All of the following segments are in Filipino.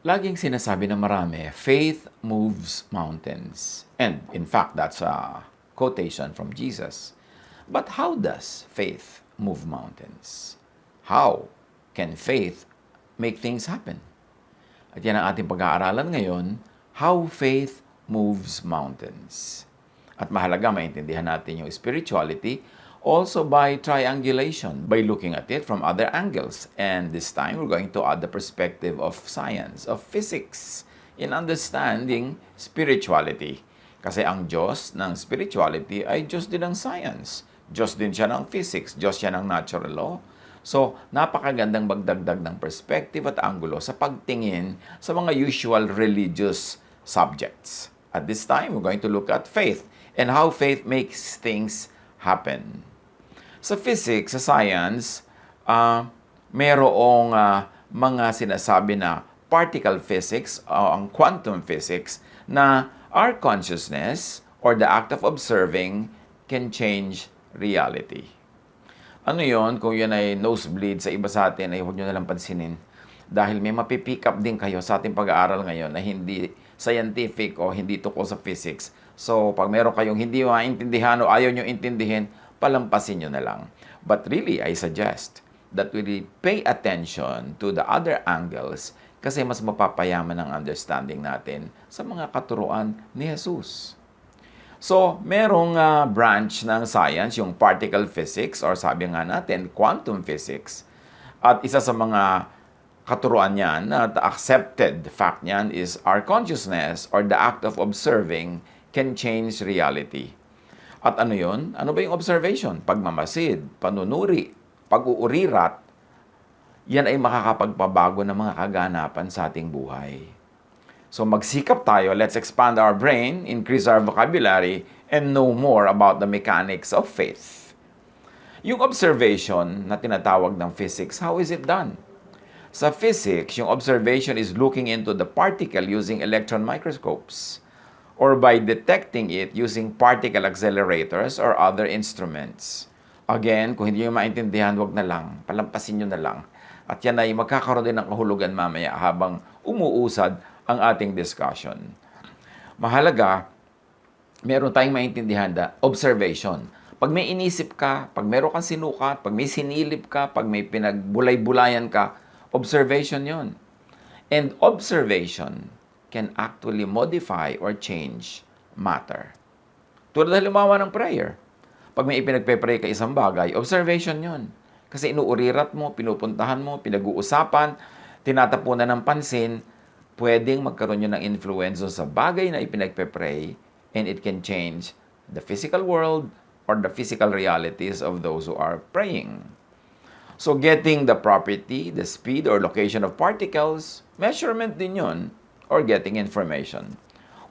Laging sinasabi ng marami, faith moves mountains. And in fact, that's a quotation from Jesus. But how does faith move mountains? How can faith make things happen? At yan ang ating pag-aaralan ngayon, how faith moves mountains. At mahalaga maintindihan natin yung spirituality also by triangulation, by looking at it from other angles. And this time, we're going to add the perspective of science, of physics, in understanding spirituality. Kasi ang Diyos ng spirituality ay Diyos din ng science. Diyos din siya ng physics. Diyos siya ng natural law. So, napakagandang magdagdag ng perspective at anggulo sa pagtingin sa mga usual religious subjects. At this time, we're going to look at faith and how faith makes things happen. Sa physics, sa science, merong mga sinasabi na particle physics o ang quantum physics na our consciousness or the act of observing can change reality. Ano yon? Kung yun ay nosebleed sa iba sa atin, ay huwag nyo nalang pansinin. Dahil may mapipick up din kayo sa ating pag-aaral ngayon na hindi scientific o hindi tukol sa physics. So, pag meron kayong hindi maintindihan o ayaw nyo intindihin, palampasin nyo na lang. But really, I suggest that we pay attention to the other angles kasi mas mapapayaman ang understanding natin sa mga katuruan ni Jesus. So, merong branch ng science, yung particle physics, or sabi nga natin, quantum physics. At isa sa mga katuruan niyan, the accepted fact niyan is our consciousness or the act of observing can change reality. At ano yun? Ano ba yung observation? Pagmamasid, panunuri, pag-uurirat, yan ay makakapagpabago ng mga kaganapan sa ating buhay. So magsikap tayo, let's expand our brain, increase our vocabulary, and know more about the mechanics of faith. Yung observation na tinatawag ng physics, how is it done? Sa physics, yung observation is looking into the particle using electron microscopes or by detecting it using particle accelerators or other instruments. Again, kung hindi nyo maintindihan, wag na lang. Palampasin nyo na lang. At yan ay magkakaroon din ng kahulugan mamaya habang umuusad ang ating discussion. Mahalaga, meron tayong maintindihan na observation. Pag may inisip ka, pag meron kang sinukat, pag may sinilip ka, pag may pinagbulay-bulayan ka, observation yon. And observation can actually modify or change matter. Tulad ng halimbawa ng prayer. Pag may ipinagpe-pray ka isang bagay, observation yon. Kasi inuurirat mo, pinupuntahan mo, pinag-uusapan, tinatapunan ng pansin, pwedeng magkaroon yun ng influence sa bagay na ipinagpe-pray and it can change the physical world or the physical realities of those who are praying. So getting the property, the speed or location of particles, measurement din yun, or getting information.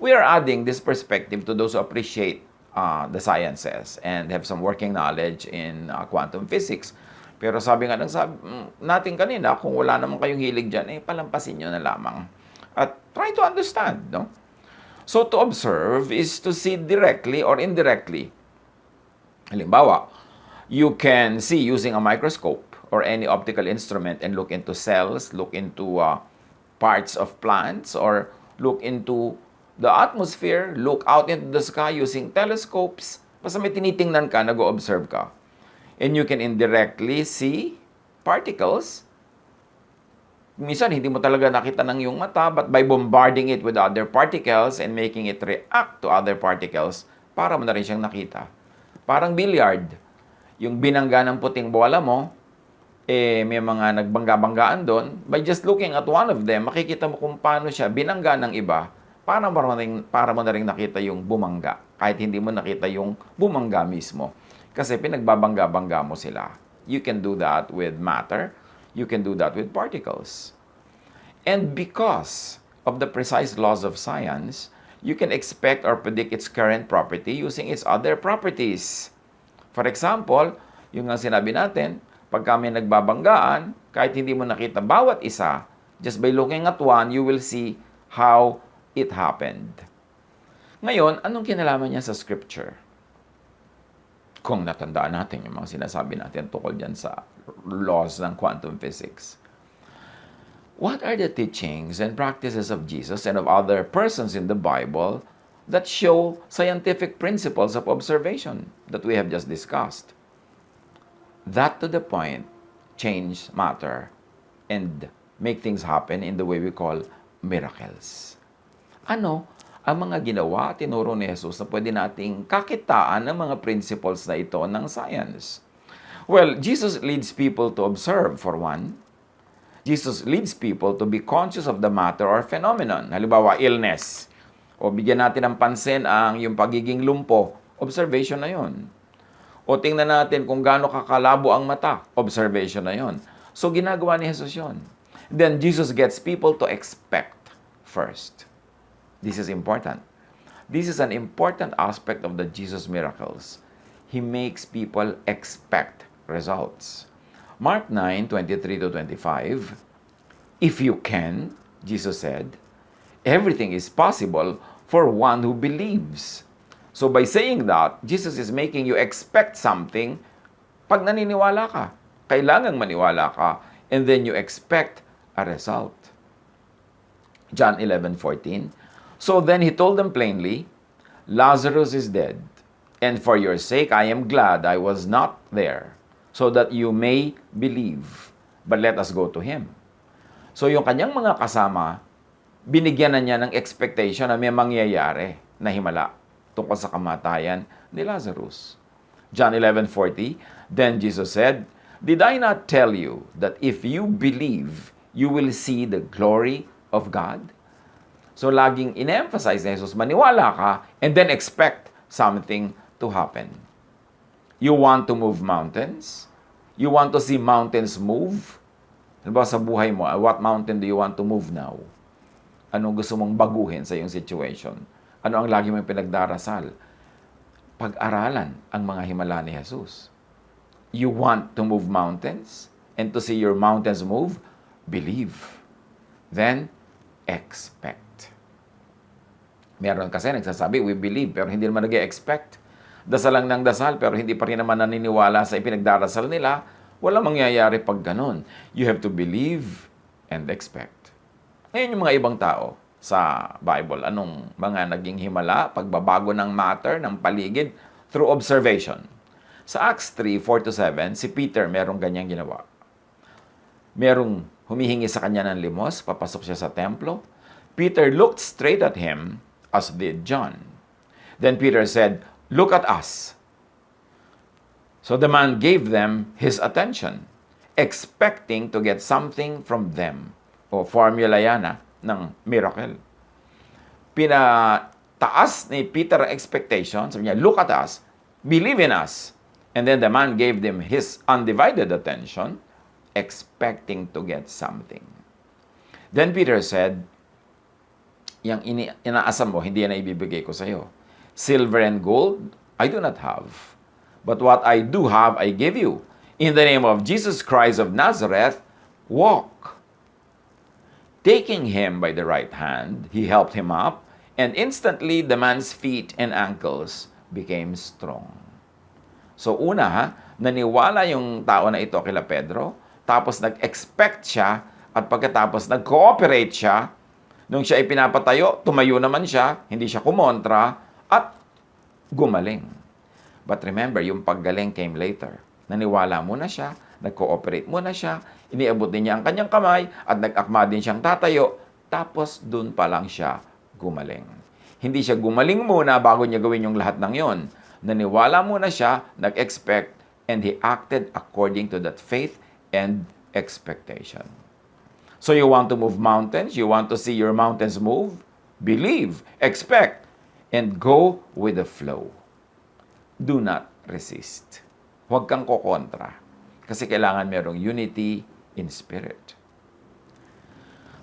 We are adding this perspective to those who appreciate the sciences and have some working knowledge in quantum physics. Pero sabi nga natin kanina, kung wala naman kayong hilig dyan, palampasin nyo na lamang. At try to understand, no? So to observe is to see directly or indirectly. Halimbawa, you can see using a microscope or any optical instrument and look into cells, look into parts of plants, or look into the atmosphere, look out into the sky using telescopes. Basta may tinitingnan ka, nag-o-observe ka. And you can indirectly see particles. Minsan, hindi mo talaga nakita ng iyong mata, but by bombarding it with other particles and making it react to other particles, para mo na rin siyang nakita. Parang billiard. Yung binangga ng puting bola mo, may mga nagbangga-banggaan doon. By just looking at one of them, makikita mo kung paano siya binangga ng iba, para mo na rin nakita yung bumangga. Kahit hindi mo nakita yung bumangga mismo. Kasi pinagbabangga-bangga mo sila. You can do that with matter. You can do that with particles. And because of the precise laws of science, you can expect or predict its current property using its other properties. For example, yung nga sinabi natin, pag kami nagbabanggaan, kahit hindi mo nakita bawat isa, just by looking at one, you will see how it happened. Ngayon, anong kinalaman niya sa Scripture? Kung natandaan natin yung mga sinasabi natin tungkol dyan sa laws ng quantum physics. What are the teachings and practices of Jesus and of other persons in the Bible that show scientific principles of observation that we have just discussed? That to the point, change matter and make things happen in the way we call miracles. Ano ang mga ginawa, tinuro ni Jesus na pwede nating kakitaan ng mga principles na ito ng science? Well, Jesus leads people to observe, for one. Jesus leads people to be conscious of the matter or phenomenon. Halimbawa, illness. O bigyan natin ng pansin ang yung pagiging lumpo. Observation na yun. O tingnan natin kung gaano kakalabo ang mata. Observation na yun. So, ginagawa ni Jesus yun. Then, Jesus gets people to expect first. This is important. This is an important aspect of the Jesus miracles. He makes people expect results. Mark 9:23-25, if you can, Jesus said, everything is possible for one who believes. So by saying that, Jesus is making you expect something pag naniniwala ka. Kailangang maniwala ka, and then you expect a result. John 11:14, so then he told them plainly, Lazarus is dead, and for your sake I am glad I was not there, so that you may believe. But let us go to him. So yung kanyang mga kasama, binigyan na niya ng expectation na may mangyayari na himala tungkol sa kamatayan ni Lazarus. John 11:40, then Jesus said, did I not tell you that if you believe, you will see the glory of God? So laging in-emphasize ni Jesus, maniwala ka and then expect something to happen. You want to move mountains? You want to see mountains move? Halimbawa sa buhay mo, what mountain do you want to move now? Anong gusto mong baguhin sa iyong situation? Ano ang lagi mong pinagdarasal? Pag-aralan ang mga himala ni Jesus. You want to move mountains? And to see your mountains move? Believe. Then, expect. Meron kasi nagsasabi, we believe, pero hindi naman nag-expect. Dasal lang ng dasal, pero hindi pa rin naman naniniwala sa ipinagdarasal nila, walang mangyayari pag ganun. You have to believe and expect. Ngayon yung mga ibang tao sa Bible, anong mga naging himala, pagbabago ng matter, ng paligid, through observation. Sa Acts 3:4-7, si Peter merong ganyang ginawa. Merong humihingi sa kanya ng limos, papasok siya sa templo. Peter looked straight at him, as did John. Then Peter said, look at us. So the man gave them his attention, expecting to get something from them. O formula yan ng miracle. Pinataas ni Peter ang expectation. Sabi niya, look at us, believe in us. And then the man gave them his undivided attention, expecting to get something. Then Peter said, yung inaasam mo, hindi yan na ibibigay ko sa iyo. Silver and gold, I do not have. But what I do have, I give you. In the name of Jesus Christ of Nazareth, walk. Taking him by the right hand, he helped him up, and instantly the man's feet and ankles became strong. So una, naniwala yung tao na ito kila Pedro, tapos nag-expect siya, at pagkatapos nag-cooperate siya, nung siya ay pinapatayo, tumayo naman siya, hindi siya kumontra, at gumaling. But remember, yung paggaling came later. Naniwala muna siya, nag-cooperate muna siya, iniabot din niya ang kanyang kamay, at nag-akma din siyang tatayo, tapos dun pa lang siya gumaling. Hindi siya gumaling muna bago niya gawin yung lahat ng yon. Naniwala muna siya, nag-expect, and he acted according to that faith and expectation. So you want to move mountains? You want to see your mountains move? Believe, expect, and go with the flow. Do not resist. Huwag kang kokontra. Kasi kailangan merong unity in spirit.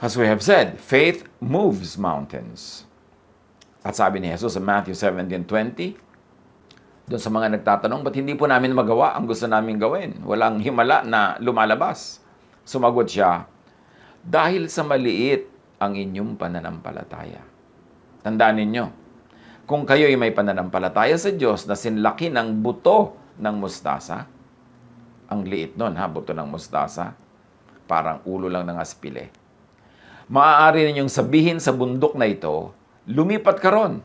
As we have said, faith moves mountains. At sabi ni Jesus sa Matthew 17:20, Doon sa mga nagtatanong, ba't hindi po namin magawa ang gusto namin gawin? Walang himala na lumalabas. Sumagot siya, dahil sa maliit ang inyong pananampalataya. Tandaan ninyo, kung kayo'y may pananampalataya sa Diyos na sinlaki ng buto ng mustasa, ang liit nun buto ng mustasa, parang ulo lang ng aspile. Maaari ninyong sabihin sa bundok na ito, lumipat ka ron,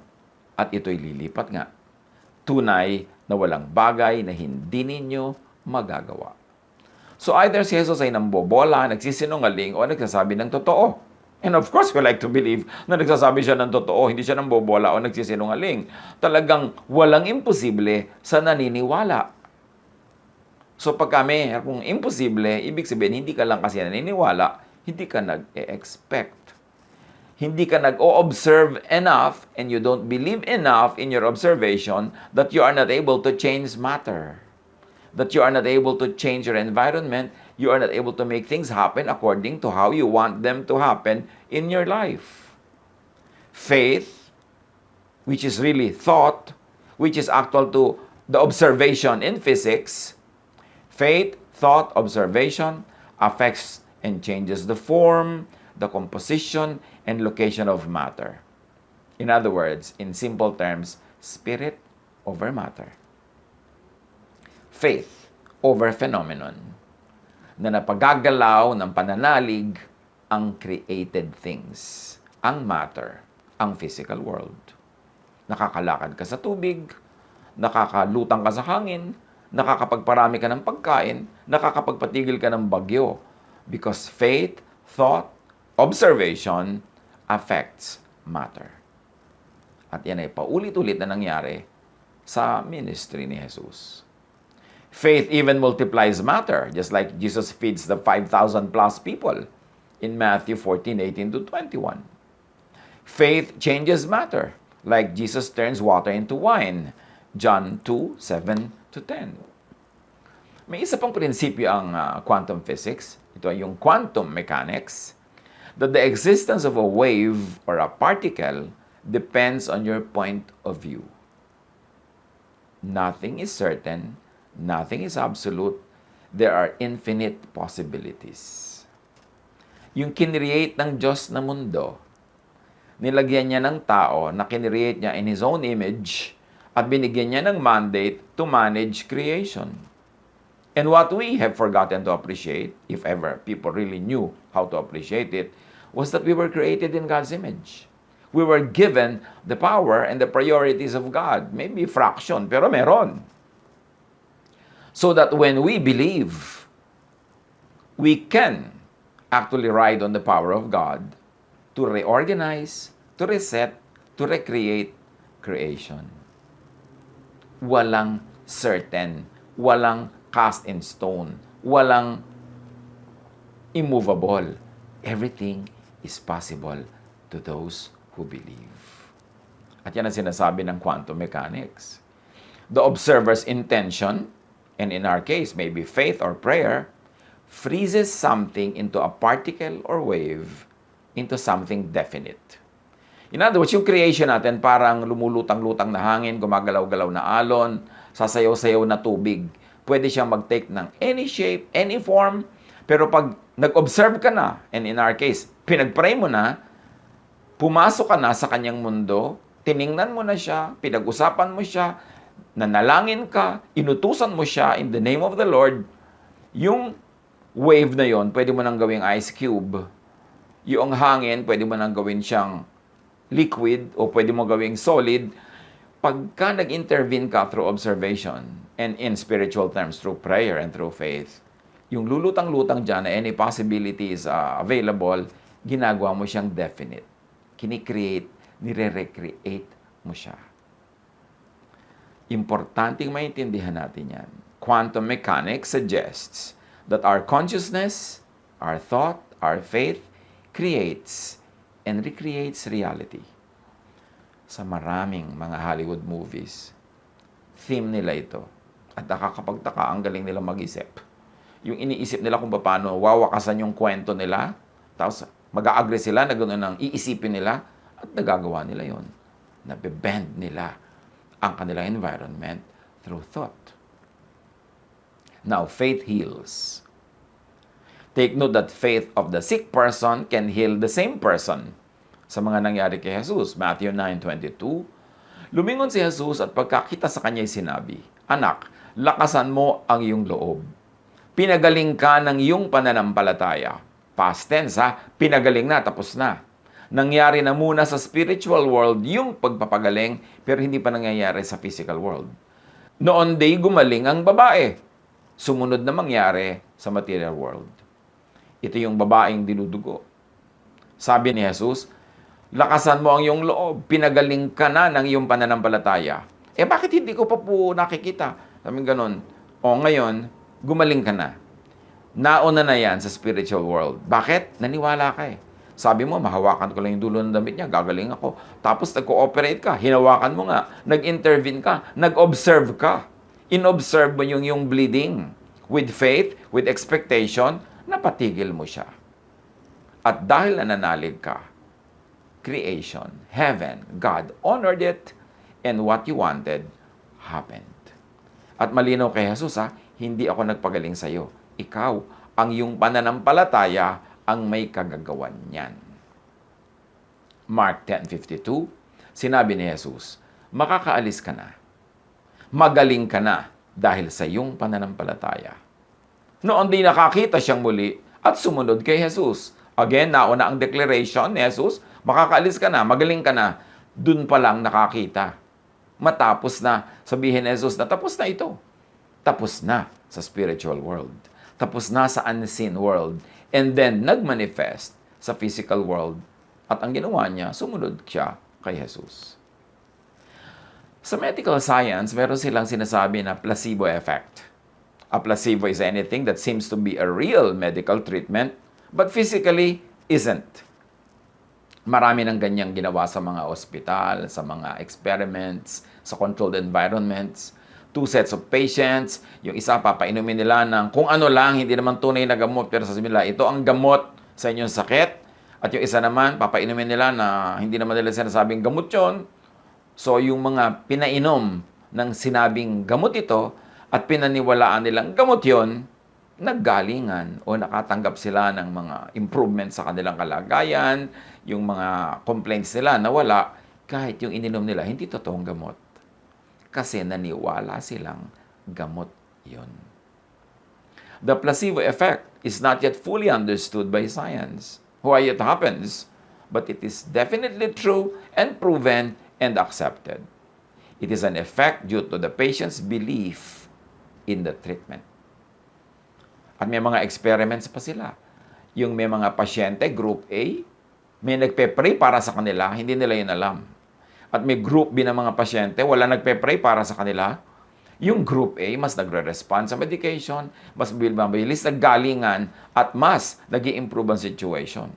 at ito'y lilipat nga. Tunay na walang bagay na hindi ninyo magagawa. So either si Jesus ay nambobola, nagsisinungaling, o nagsasabi ng totoo. And of course, we like to believe na nagsasabi siya ng totoo, hindi siya nambobola o nagsisinungaling. Talagang walang imposible sa naniniwala. So pag kung imposible, ibig sabihin, hindi ka lang kasi naniniwala, hindi ka nag-expect. Hindi ka nag-o-observe enough and you don't believe enough in your observation that you are not able to change matter. That you are not able to change your environment. You are not able to make things happen according to how you want them to happen in your life. Faith, which is really thought, which is actual to the observation in physics, faith, thought, observation affects and changes the form, the composition, and location of matter. In other words, in simple terms, spirit over matter. Faith over phenomenon na napagagalaw ng pananalig ang created things, ang matter, ang physical world. Nakakalakad ka sa tubig, nakakalutang ka sa hangin, nakakapagparami ka ng pagkain, nakakapagpatigil ka ng bagyo. Because faith, thought, observation affects matter. At yan ay paulit-ulit na nangyari sa ministry ni Jesus. Faith even multiplies matter, just like Jesus feeds the 5,000 plus people in Matthew 14:18 to 21. Faith changes matter, like Jesus turns water into wine, John 2:7 to 10. May isa pang prinsipyo ang quantum physics. Ito ay yung quantum mechanics, that the existence of a wave or a particle depends on your point of view. Nothing is certain, nothing is absolute, there are infinite possibilities. Yung kinreate ng Diyos na mundo, nilagyan niya ng tao na kinreate niya in His own image at binigyan niya ng mandate to manage creation. And what we have forgotten to appreciate, if ever people really knew how to appreciate it, was that we were created in God's image. We were given the power and the priorities of God. Maybe fraction, pero meron. So that when we believe, we can actually ride on the power of God to reorganize, to reset, to recreate creation. Walang certain, walang cast in stone, walang immovable. Everything is possible to those who believe. At yan ang sinasabi ng quantum mechanics. The observer's intention, and in our case, maybe faith or prayer, freezes something into a particle or wave into something definite. In other words, yung creation natin parang lumulutang-lutang na hangin, gumagalaw-galaw na alon, sasayaw-sayaw na tubig. Pwede siyang mag-take ng any shape, any form, pero pag nag-observe ka na, and in our case, pinag-pray mo na, pumasok ka na sa kanyang mundo, tiningnan mo na siya, pinag-usapan mo siya, nanalangin ka, inutusan mo siya in the name of the Lord, yung wave na yon, pwede mo nang gawing ice cube. Yung hangin, pwede mo nang gawin siyang liquid o pwede mo gawing solid. Pagka nag-intervene ka through observation and in spiritual terms through prayer and through faith, yung lulutang-lutang dyan na any possibilities available, ginagawa mo siyang definite. Kini-create, nire-recreate mo siya. Importanteng maintindihan natin yan. Quantum mechanics suggests that our consciousness, our thought, our faith creates and recreates reality. Sa maraming mga Hollywood movies, theme nila ito. At nakakapagtaka, ang galing nila mag-isip. Yung iniisip nila kung paano wawakasan yung kwento nila, tapos mag-a-agree sila na gano'n ang iisipin nila, at nagagawa nila yon. Nabe-bend nila ang kanilang environment through thought. Now, faith heals. Take note that faith of the sick person can heal the same person. Sa mga nangyari kay Jesus, Matthew 9:22, lumingon si Jesus at pagkakita sa kanya'y sinabi, "Anak, lakasan mo ang iyong loob. Pinagaling ka ng iyong pananampalataya." Past tense ha, pinagaling na, tapos na. Nangyari na muna sa spiritual world yung pagpapagaling, pero hindi pa nangyayari sa physical world. Noon day gumaling ang babae. Sumunod na mangyari sa material world. Ito yung babaeng dinudugo. Sabi ni Jesus, lakasan mo ang iyong loob, pinagaling ka na ng iyong pananampalataya. Bakit hindi ko pa po nakikita? Sabi ganon. Ngayon, gumaling ka na. Nauna na yan sa spiritual world. Bakit? Naniwala ka eh. Sabi mo, mahawakan ko lang yung dulo ng damit niya, gagaling ako. Tapos nag-cooperate ka, hinawakan mo nga, nag-intervene ka, nag-observe ka. In-observe mo yung bleeding. With faith, with expectation, napatigil mo siya. At dahil nananalig ka, creation, heaven, God honored it, and what you wanted happened. At malinaw kay Jesus, hindi ako nagpagaling sa iyo. Ikaw, ang iyong pananampalataya ang may kagagawan niyan. Mark 10:52, sinabi ni Jesus, makakaalis ka na. Magaling ka na dahil sa iyong pananampalataya. Noon din nakakita siyang muli at sumunod kay Jesus. Again, nauna ang declaration ni Jesus, makakaalis ka na, magaling ka na. Dun pa lang nakakita. Matapos na, sabihin ni Jesus na tapos na ito. Tapos na sa spiritual world. Tapos na sa unseen world. And then, nagmanifest sa physical world. At ang ginawa niya, sumunod siya kay Jesus. Sa medical science, meron silang sinasabi na placebo effect. A placebo is anything that seems to be a real medical treatment, but physically isn't. Marami ng ganyang ginawa sa mga ospital, sa mga experiments, sa controlled environments. 2 sets of patients, yung isa papainumin nila ng kung ano lang, hindi naman tunay na gamot, pero sasabihin nila, ito ang gamot sa inyong sakit. At yung isa naman, papainumin nila na hindi naman nila sinasabing gamot yon. So yung mga pinainom ng sinabing gamot ito at pinaniwalaan nilang gamot yon, naggalingan o nakatanggap sila ng mga improvements sa kanilang kalagayan, yung mga complaints nila nawala, kahit yung ininom nila hindi totoong gamot. Kasi naniwala silang gamot yon. The placebo effect is not yet fully understood by science. Why it happens, but it is definitely true and proven and accepted. It is an effect due to the patient's belief in the treatment. At may mga experiments pa sila. Yung may mga pasyente, group A, may nagpe-pray para sa kanila, hindi nila yun alam. At may group B ng mga pasyente, wala nagpe-pray para sa kanila. Yung group A, mas nagre-respond sa medication, mas mabilis naggalingan, at mas nag-i-improve ang situation.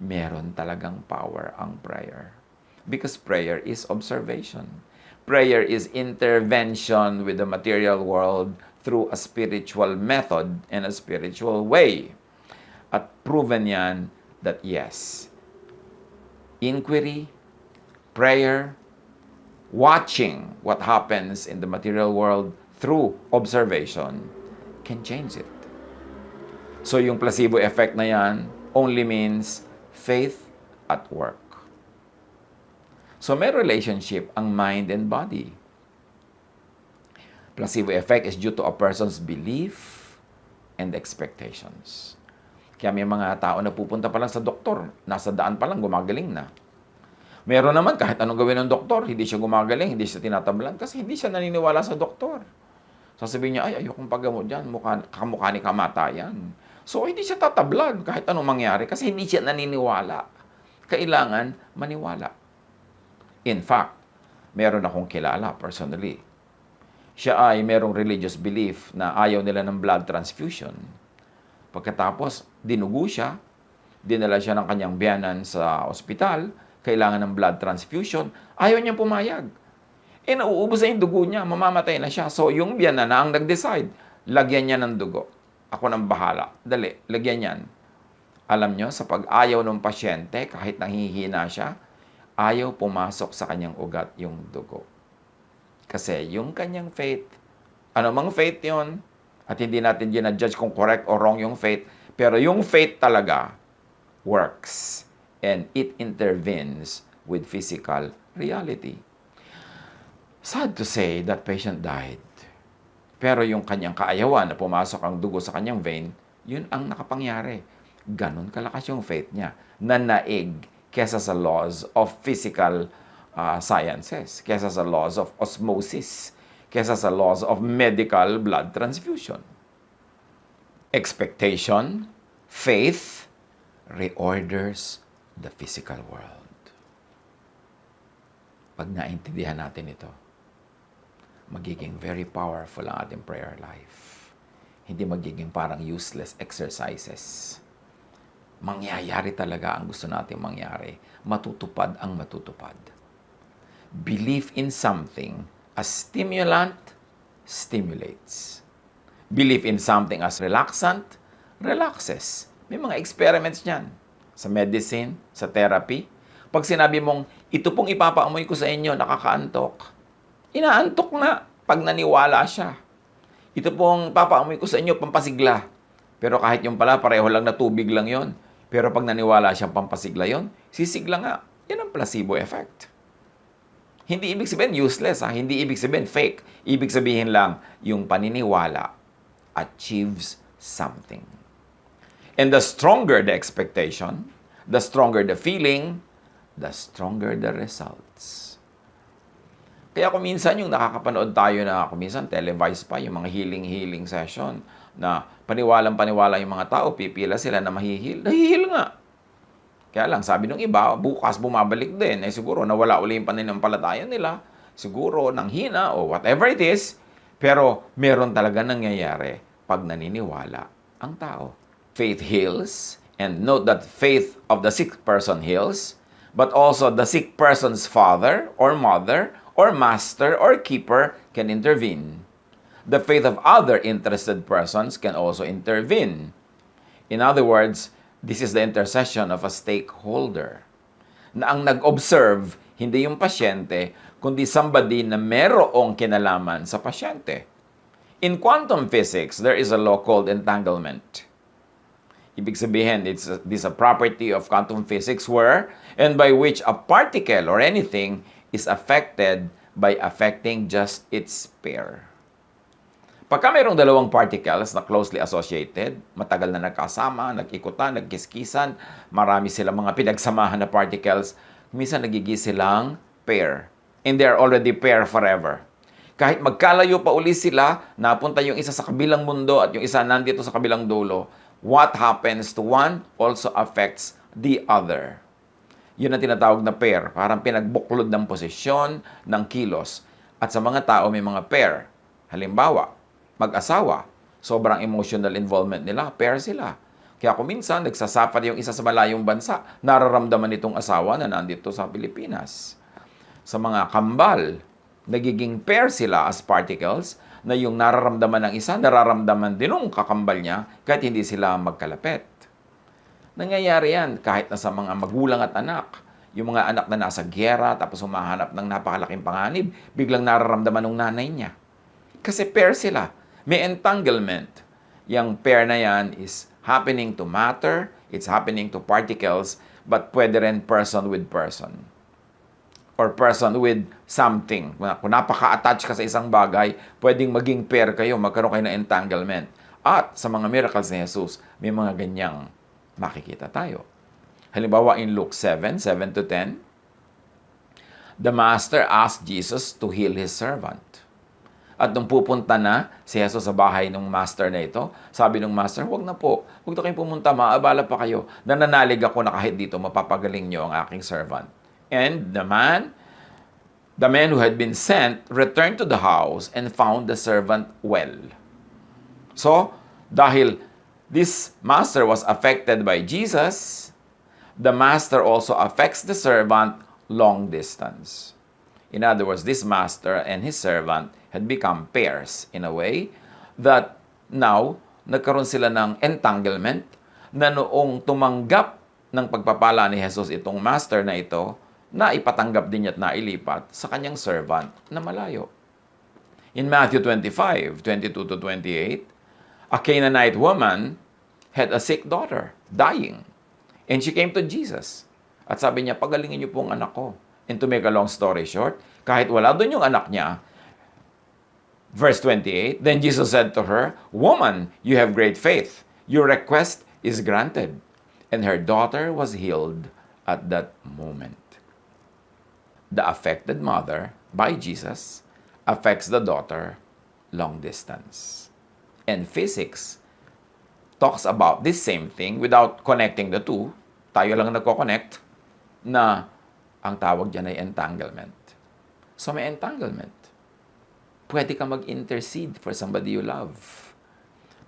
Meron talagang power ang prayer. Because prayer is observation. Prayer is intervention with the material world through a spiritual method and a spiritual way. At proven yan that yes, inquiry, prayer, watching what happens in the material world through observation can change it. So yung placebo effect na yan only means faith at work. So may relationship ang mind and body. Placebo effect is due to a person's belief and expectations. Kaya may mga tao na pupunta pa lang sa doktor, nasa daan pa lang, gumagaling na. Meron naman, kahit anong gawin ng doktor, hindi siya gumagaling, hindi siya tinatablan, kasi hindi siya naniniwala sa doktor. Sasabihin niya, ay, ayokong paggamot dyan, kamukha ni kamatayan. So, hindi siya tatablan kahit anong mangyari, kasi hindi siya naniniwala. Kailangan maniwala. In fact, meron akong kilala personally. Siya ay merong religious belief na ayaw nila ng blood transfusion. Pagkatapos, dinugo siya, dinala siya ng kanyang biyanan sa ospital, kailangan ng blood transfusion, ayaw niyang pumayag. Nauubos na yung dugo niya, mamamatay na siya. So, yung biyanan na ang nag-decide, lagyan niya ng dugo. Ako nang bahala. Dali, lagyan niyan. Alam niyo, sa pag-ayaw ng pasyente, kahit nahihina siya, ayaw pumasok sa kanyang ugat yung dugo. Kasi yung kanyang faith, anumang faith yon, at hindi natin ginadjudge kung correct or wrong yung faith, pero yung faith talaga works and it intervenes with physical reality. Sad to say that patient died. Pero yung kanyang kaayawan na pumasok ang dugo sa kanyang vein, yun ang nakapangyari. Ganon kalakas yung faith niya na naig kesa sa laws of physical sciences, kesa sa laws of osmosis, kesa sa laws of medical blood transfusion. Expectation, faith, reorders the physical world. Pag naintindihan natin ito, magiging very powerful ang ating prayer life. Hindi magiging parang useless exercises. Mangyayari talaga ang gusto nating mangyari. Matutupad ang matutupad. Belief in something as stimulant stimulates. Belief in something as relaxant relaxes. May mga experiments niyan. Sa medicine, sa therapy. Pag sinabi mong, ito pong ipapaamoy ko sa inyo, nakakaantok. Inaantok na pag naniwala siya. Ito pong papaamoy ko sa inyo, pampasigla. Pero kahit yung pala, pareho lang na tubig lang yon. Pero pag naniwala siya, pampasigla yon, sisigla nga. Yan ang placebo effect. Hindi ibig sabihin useless, ha? Hindi ibig sabihin fake. Ibig sabihin lang, yung paniniwala achieves something. And the stronger the expectation, the stronger the feeling, the stronger the results. Kaya kung minsan yung nakakapanood tayo na kung minsan televised pa yung mga healing session na paniwalang-paniwala yung mga tao, pipila sila na mahihil. Nahihil nga. Kaya lang, sabi nung iba, bukas bumabalik din. Eh siguro nawala uli yung pananampalataya nila. Siguro nang hina o whatever it is. Pero meron talaga nangyayari pag naniniwala ang tao. Faith heals. And note that faith of the sick person heals. But also the sick person's father or mother or master or keeper can intervene. The faith of other interested persons can also intervene. In other words, this is the intercession of a stakeholder. Na ang nag-observe, hindi yung pasyente, kundi somebody na merong kinalaman sa pasyente. In quantum physics, there is a law called entanglement. Ibig sabihin, this is a property of quantum physics where and by which a particle or anything is affected by affecting just its pair. Pagka mayroong dalawang particles na closely associated, matagal na nagkasama, nagkikutan, nagkiskisan, marami silang mga pinagsamahan na particles, minsan nagiging silang pair. And they are already pair forever. Kahit magkalayo pa uli sila, napunta yung isa sa kabilang mundo at yung isa nandito sa kabilang dulo, what happens to one also affects the other. Yun ang tinatawag na pair. Parang pinagbuklod ng posisyon, ng kilos. At sa mga tao may mga pair. Halimbawa, mag-asawa. Sobrang emotional involvement nila. Pair sila. Kaya kung minsan, nagsasuffer yung isa sa malayong bansa, nararamdaman nitong asawa na nandito sa Pilipinas. Sa mga kambal, nagiging pair sila as particles na yung nararamdaman ng isa, nararamdaman din ng kakambal niya kahit hindi sila magkalapit. Nangyayari yan kahit na sa mga magulang at anak. Yung mga anak na nasa gyera tapos humahanap ng napakalaking panganib, biglang nararamdaman ng nanay niya. Kasi pair sila. May entanglement. Yung pair na yan is happening to matter, it's happening to particles, but pwede rin person with person. Or person with something. Kung napaka-attach ka sa isang bagay, pwedeng maging pair kayo, magkaroon kayo ng entanglement. At sa mga miracles ni Jesus, may mga ganyang makikita tayo. Halimbawa in Luke 7:7-10, the master asked Jesus to heal his servant. At nung pupunta na si Jesus sa bahay ng master na ito, sabi ng master, huwag na po, huwag na kayong pumunta, maabala pa kayo. Nananalig ako na kahit dito, mapapagaling niyo ang aking servant. And the man who had been sent returned to the house and found the servant well. So, dahil this master was affected by Jesus, the master also affects the servant long distance. In other words, this master and his servant had become pairs in a way that now, nagkaroon sila ng entanglement na noong tumanggap ng pagpapala ni Jesus itong master na ito, na ipatanggap din niya at nailipat sa kanyang servant na malayo. In Matthew 25:22 to 28, a Canaanite woman had a sick daughter, dying. And she came to Jesus. At sabi niya, pagalingin niyo po ang anak ko. And to make a long story short, kahit wala doon yung anak niya, verse 28, then Jesus said to her, "Woman, you have great faith. Your request is granted." And her daughter was healed at that moment. The affected mother, by Jesus, affects the daughter long distance. And physics talks about this same thing without connecting the two. Tayo lang nagko-connect na ang tawag dyan ay entanglement. So may entanglement. Pwede ka mag-intercede for somebody you love.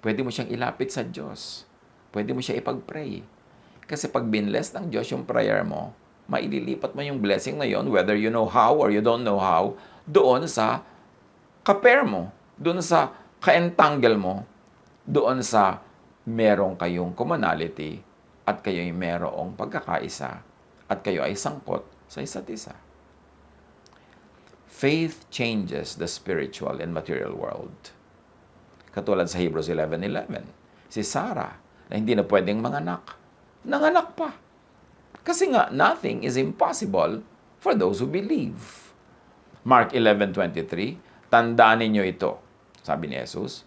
Pwede mo siyang ilapit sa Diyos. Pwede mo siya ipag-pray. Kasi pag binless ng Diyos yung prayer mo, maililipat mo yung blessing na yon, whether you know how or you don't know how, doon sa ka-pair mo, doon sa ka-entangle mo, doon sa merong kayong commonality at kayo'y merong pagkakaisa at kayo ay sangkot sa isa't isa. Faith changes the spiritual and material world. Katulad sa Hebrews 11:11, si Sarah na hindi na pwedeng manganak, nanganak pa. Kasi nga, nothing is impossible for those who believe. Mark 11:23, tandaan ninyo ito, sabi ni Jesus,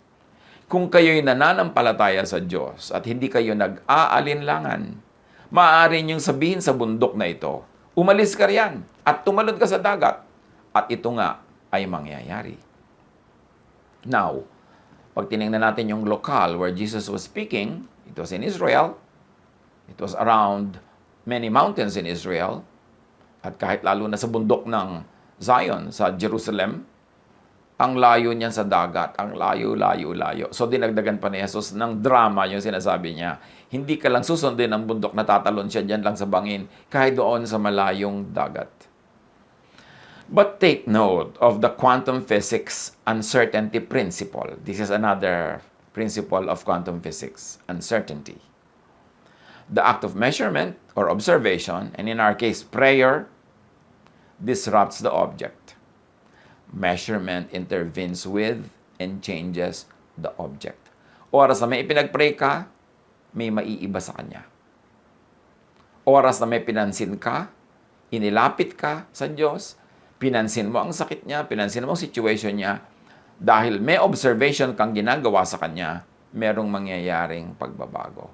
kung kayo'y nananampalataya sa Diyos at hindi kayo nag-aalinlangan, maaari niyong sabihin sa bundok na ito, umalis ka riyan at tumalon ka sa dagat, at ito nga ay mangyayari. Now, pag tinignan natin yung lokal where Jesus was speaking, it was in Israel, it was around many mountains in Israel, at kahit lalo na sa bundok ng Zion, sa Jerusalem, ang layo niyan sa dagat, ang layo. So dinagdagan pa ni Jesus ng drama yung sinasabi niya. Hindi ka lang susundin ang bundok na tatalon siya dyan lang sa bangin, kahit doon sa malayong dagat. But take note of the quantum physics uncertainty principle. This is another principle of quantum physics, uncertainty. The act of measurement or observation, and in our case, prayer, disrupts the object. Measurement intervenes with and changes the object. Oras na may ipinag-pray ka, may maiiba sa kanya. Oras na may pinansin ka, inilapit ka sa Diyos, pinansin mo ang sakit niya, pinansin mo ang situation niya, dahil may observation kang ginagawa sa kanya, merong mangyayaring pagbabago.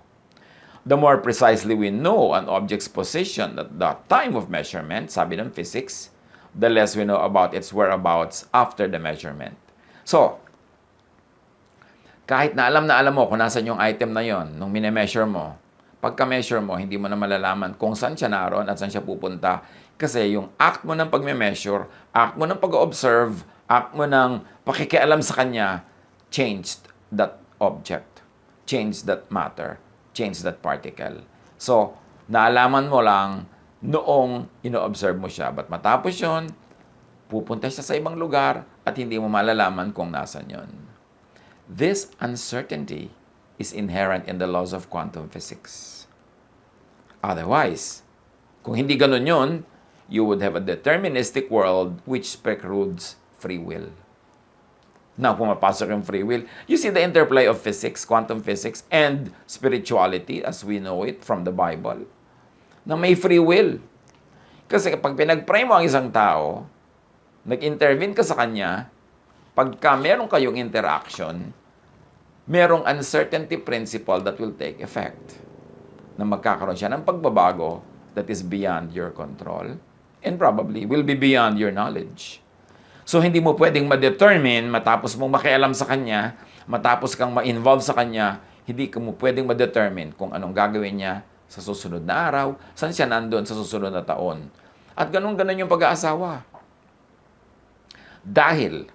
The more precisely we know an object's position at the time of measurement, sabi ng physics, the less we know about its whereabouts after the measurement. So, kahit na alam mo kung nasan yung item na yon nung mine-measure mo, pagka-measure mo, hindi mo na malalaman kung saan siya naroon at saan siya pupunta. Kasi yung act mo ng pag-measure, act mo ng pag-observe, act mo ng pakikialam sa kanya, changed that object, changed that matter, changed that particle. So, naalaman mo lang noong ino-observe mo siya. But matapos yun, pupunta siya sa ibang lugar at hindi mo malalaman kung nasan yun. This uncertainty is inherent in the laws of quantum physics. Otherwise, kung hindi ganun yun, you would have a deterministic world which precludes free will. Now, pumapasok yung free will. You see the interplay of physics, quantum physics, and spirituality as we know it from the Bible, na may free will. Kasi kapag pinag-pray mo ang isang tao, nag-intervene ka sa kanya, pagka meron kayong interaction, merong uncertainty principle that will take effect. Na magkakaroon siya ng pagbabago that is beyond your control and probably will be beyond your knowledge. So, hindi mo pwedeng ma-determine matapos mong makialam sa kanya, matapos kang ma-involve sa kanya, hindi mo pwedeng ma-determine kung anong gagawin niya sa susunod na araw, saan siya nandun sa susunod na taon. At ganun-ganun yung pag-aasawa. Dahil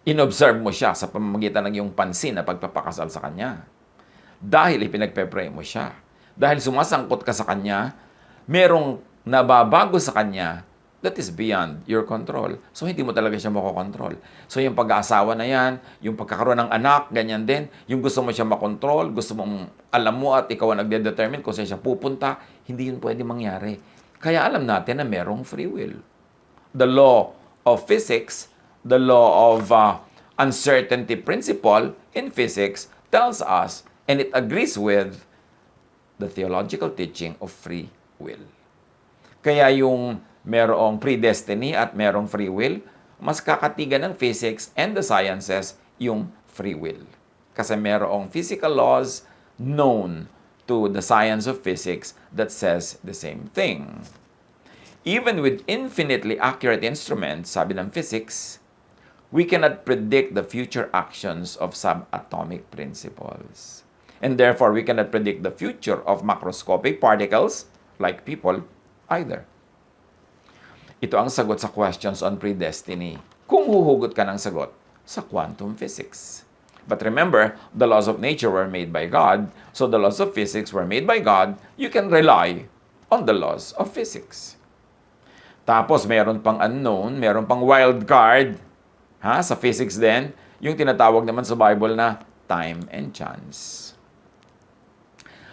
inobserve mo siya sa pamamagitan ng iyong pansin na pagpapakasal sa kanya. Dahil ipinagpe-pray mo siya. Dahil sumasangkot ka sa kanya, merong nababago sa kanya that is beyond your control. So, hindi mo talaga siya makokontrol. So, yung pag-aasawa na yan, yung pagkakaroon ng anak, ganyan din. Yung gusto mo siya makontrol, gusto mong alam mo at ikaw ang nagde-determine kung saan siya pupunta, hindi yun pwede mangyari. Kaya alam natin na merong free will. The law of physics, the law of uncertainty principle in physics tells us, and it agrees with, the theological teaching of free will. Kaya yung merong predestiny at merong free will, mas kakatigan ng physics and the sciences yung free will. Kasi merong physical laws known to the science of physics that says the same thing. Even with infinitely accurate instruments, sabi ng physics, we cannot predict the future actions of subatomic principles. And therefore, we cannot predict the future of macroscopic particles, like people, either. Ito ang sagot sa questions on predestiny. Kung huhugot ka ng sagot sa quantum physics. But remember, the laws of nature were made by God, so the laws of physics were made by God. You can rely on the laws of physics. Tapos, meron pang unknown, meron pang wild card, sa physics din, yung tinatawag naman sa Bible na time and chance.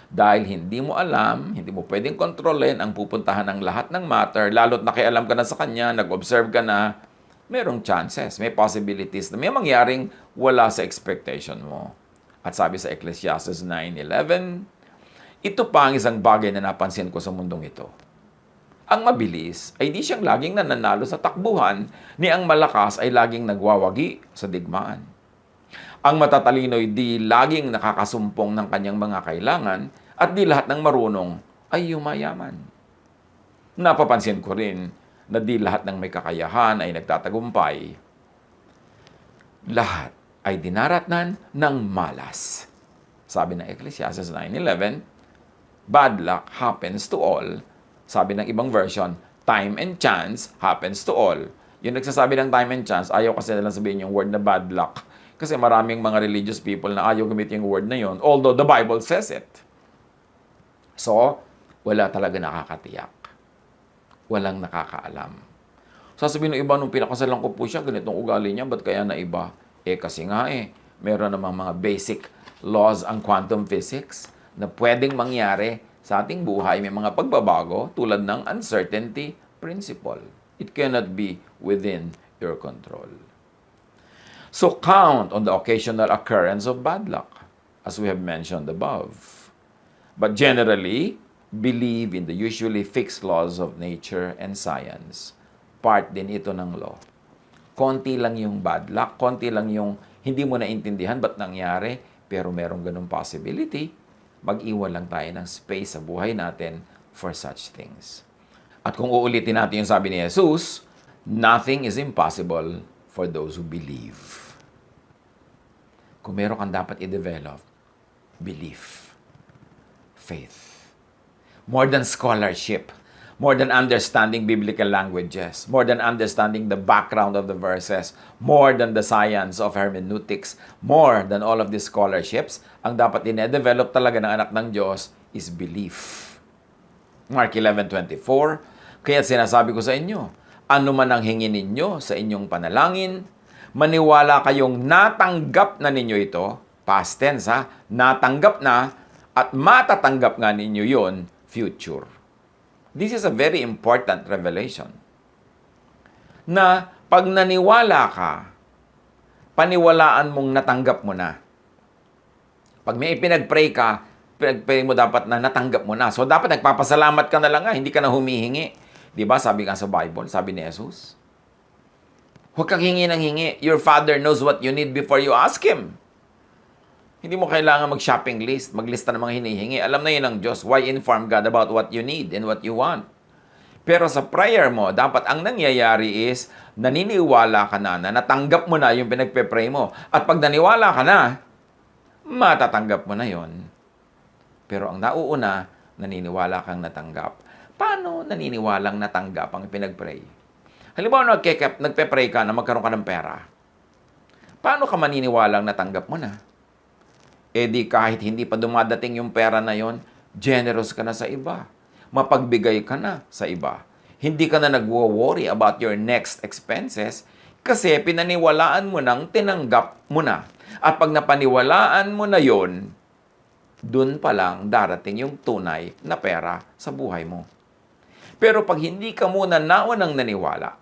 Dahil hindi mo alam, hindi mo pwedeng kontrolin ang pupuntahan ng lahat ng matter, lalo't nakialam ka na sa kanya, nag-observe ka na, merong chances, may possibilities na may mangyaring wala sa expectation mo. At sabi sa Ecclesiastes 9:11, ito pa ang isang bagay na napansin ko sa mundong ito. Ang mabilis ay di siyang laging nananalo sa takbuhan, ni ang malakas ay laging nagwawagi sa digmaan. Ang matatalino ay di laging nakakasumpong ng kanyang mga kailangan, at di lahat ng marunong ay yumayaman. Napapansin ko rin na di lahat ng may kakayahan ay nagtatagumpay. Lahat ay dinaratnan ng malas. Sabi ng Ecclesiastes 9:11, bad luck happens to all. Sabi ng ibang version, time and chance happens to all. Yung nagsasabi ng time and chance, ayaw kasi nilang sabihin yung word na bad luck. Kasi maraming mga religious people na ayaw gamitin yung word na yon, although the Bible says it. So, wala talaga nakakatiyak. Walang nakakaalam. Sasabihin ng iba, nung pinakasalan ko po siya, ganitong ugali niya, ba't kaya na iba? Kasi nga meron namang mga basic laws ang quantum physics na pwedeng mangyari sa ating buhay. May mga pagbabago tulad ng uncertainty principle. It cannot be within your control. So count on the occasional occurrence of bad luck, as we have mentioned above. But generally, believe in the usually fixed laws of nature and science. Part din ito ng law. Konti lang yung bad luck, konti lang yung hindi mo naintindihan ba't nangyari, pero merong ganung possibility. Mag-iwan lang tayo ng space sa buhay natin for such things. At kung uulitin natin yung sabi ni Jesus, nothing is impossible for those who believe. Kung meron kang dapat i-develop, belief. Faith. More than scholarship, more than understanding biblical languages, more than understanding the background of the verses, more than the science of hermeneutics, more than all of these scholarships, ang dapat ine-develop talaga ng anak ng Diyos is belief. Mark 11:24, kaya sinasabi ko sa inyo, ano man ang hingin ninyo sa inyong panalangin, maniwala kayong natanggap na ninyo ito, past tense natanggap na, at matatanggap nga ninyo yon future. This is a very important revelation. Na pag naniwala ka, paniwalaan mong natanggap mo na. Pag may pinag-pray ka, pinag-pray mo dapat na natanggap mo na. So dapat nagpapasalamat ka na lang hindi ka na humihingi. Di ba? Sabi nga sa Bible, sabi ni Jesus. Huwag kang hingi ng hingi. Your Father knows what you need before you ask Him. Hindi mo kailangan mag-shopping list, maglista ng mga hinihingi. Alam na yun ng Diyos. Why inform God about what you need and what you want? Pero sa prayer mo, dapat ang nangyayari is, naniniwala ka na natanggap mo na yung pinagpe-pray mo. At pag naniwala ka na, matatanggap mo na yon. Pero ang nauuna, naniniwala kang natanggap. Paano naniniwalang natanggap ang pinag-pray? Halimbawa, nagpe-pray ka na magkaroon ka ng pera. Paano ka maniniwalang natanggap mo na? Di kahit hindi pa dumadating yung pera na yon, generous ka na sa iba. Mapagbigay ka na sa iba. Hindi ka na nagwo-worry about your next expenses kasi pinaniwalaan mo nang tinanggap mo na. At pag napaniwalaan mo na yon, dun pa lang darating yung tunay na pera sa buhay mo. Pero pag hindi ka muna naunang naniwala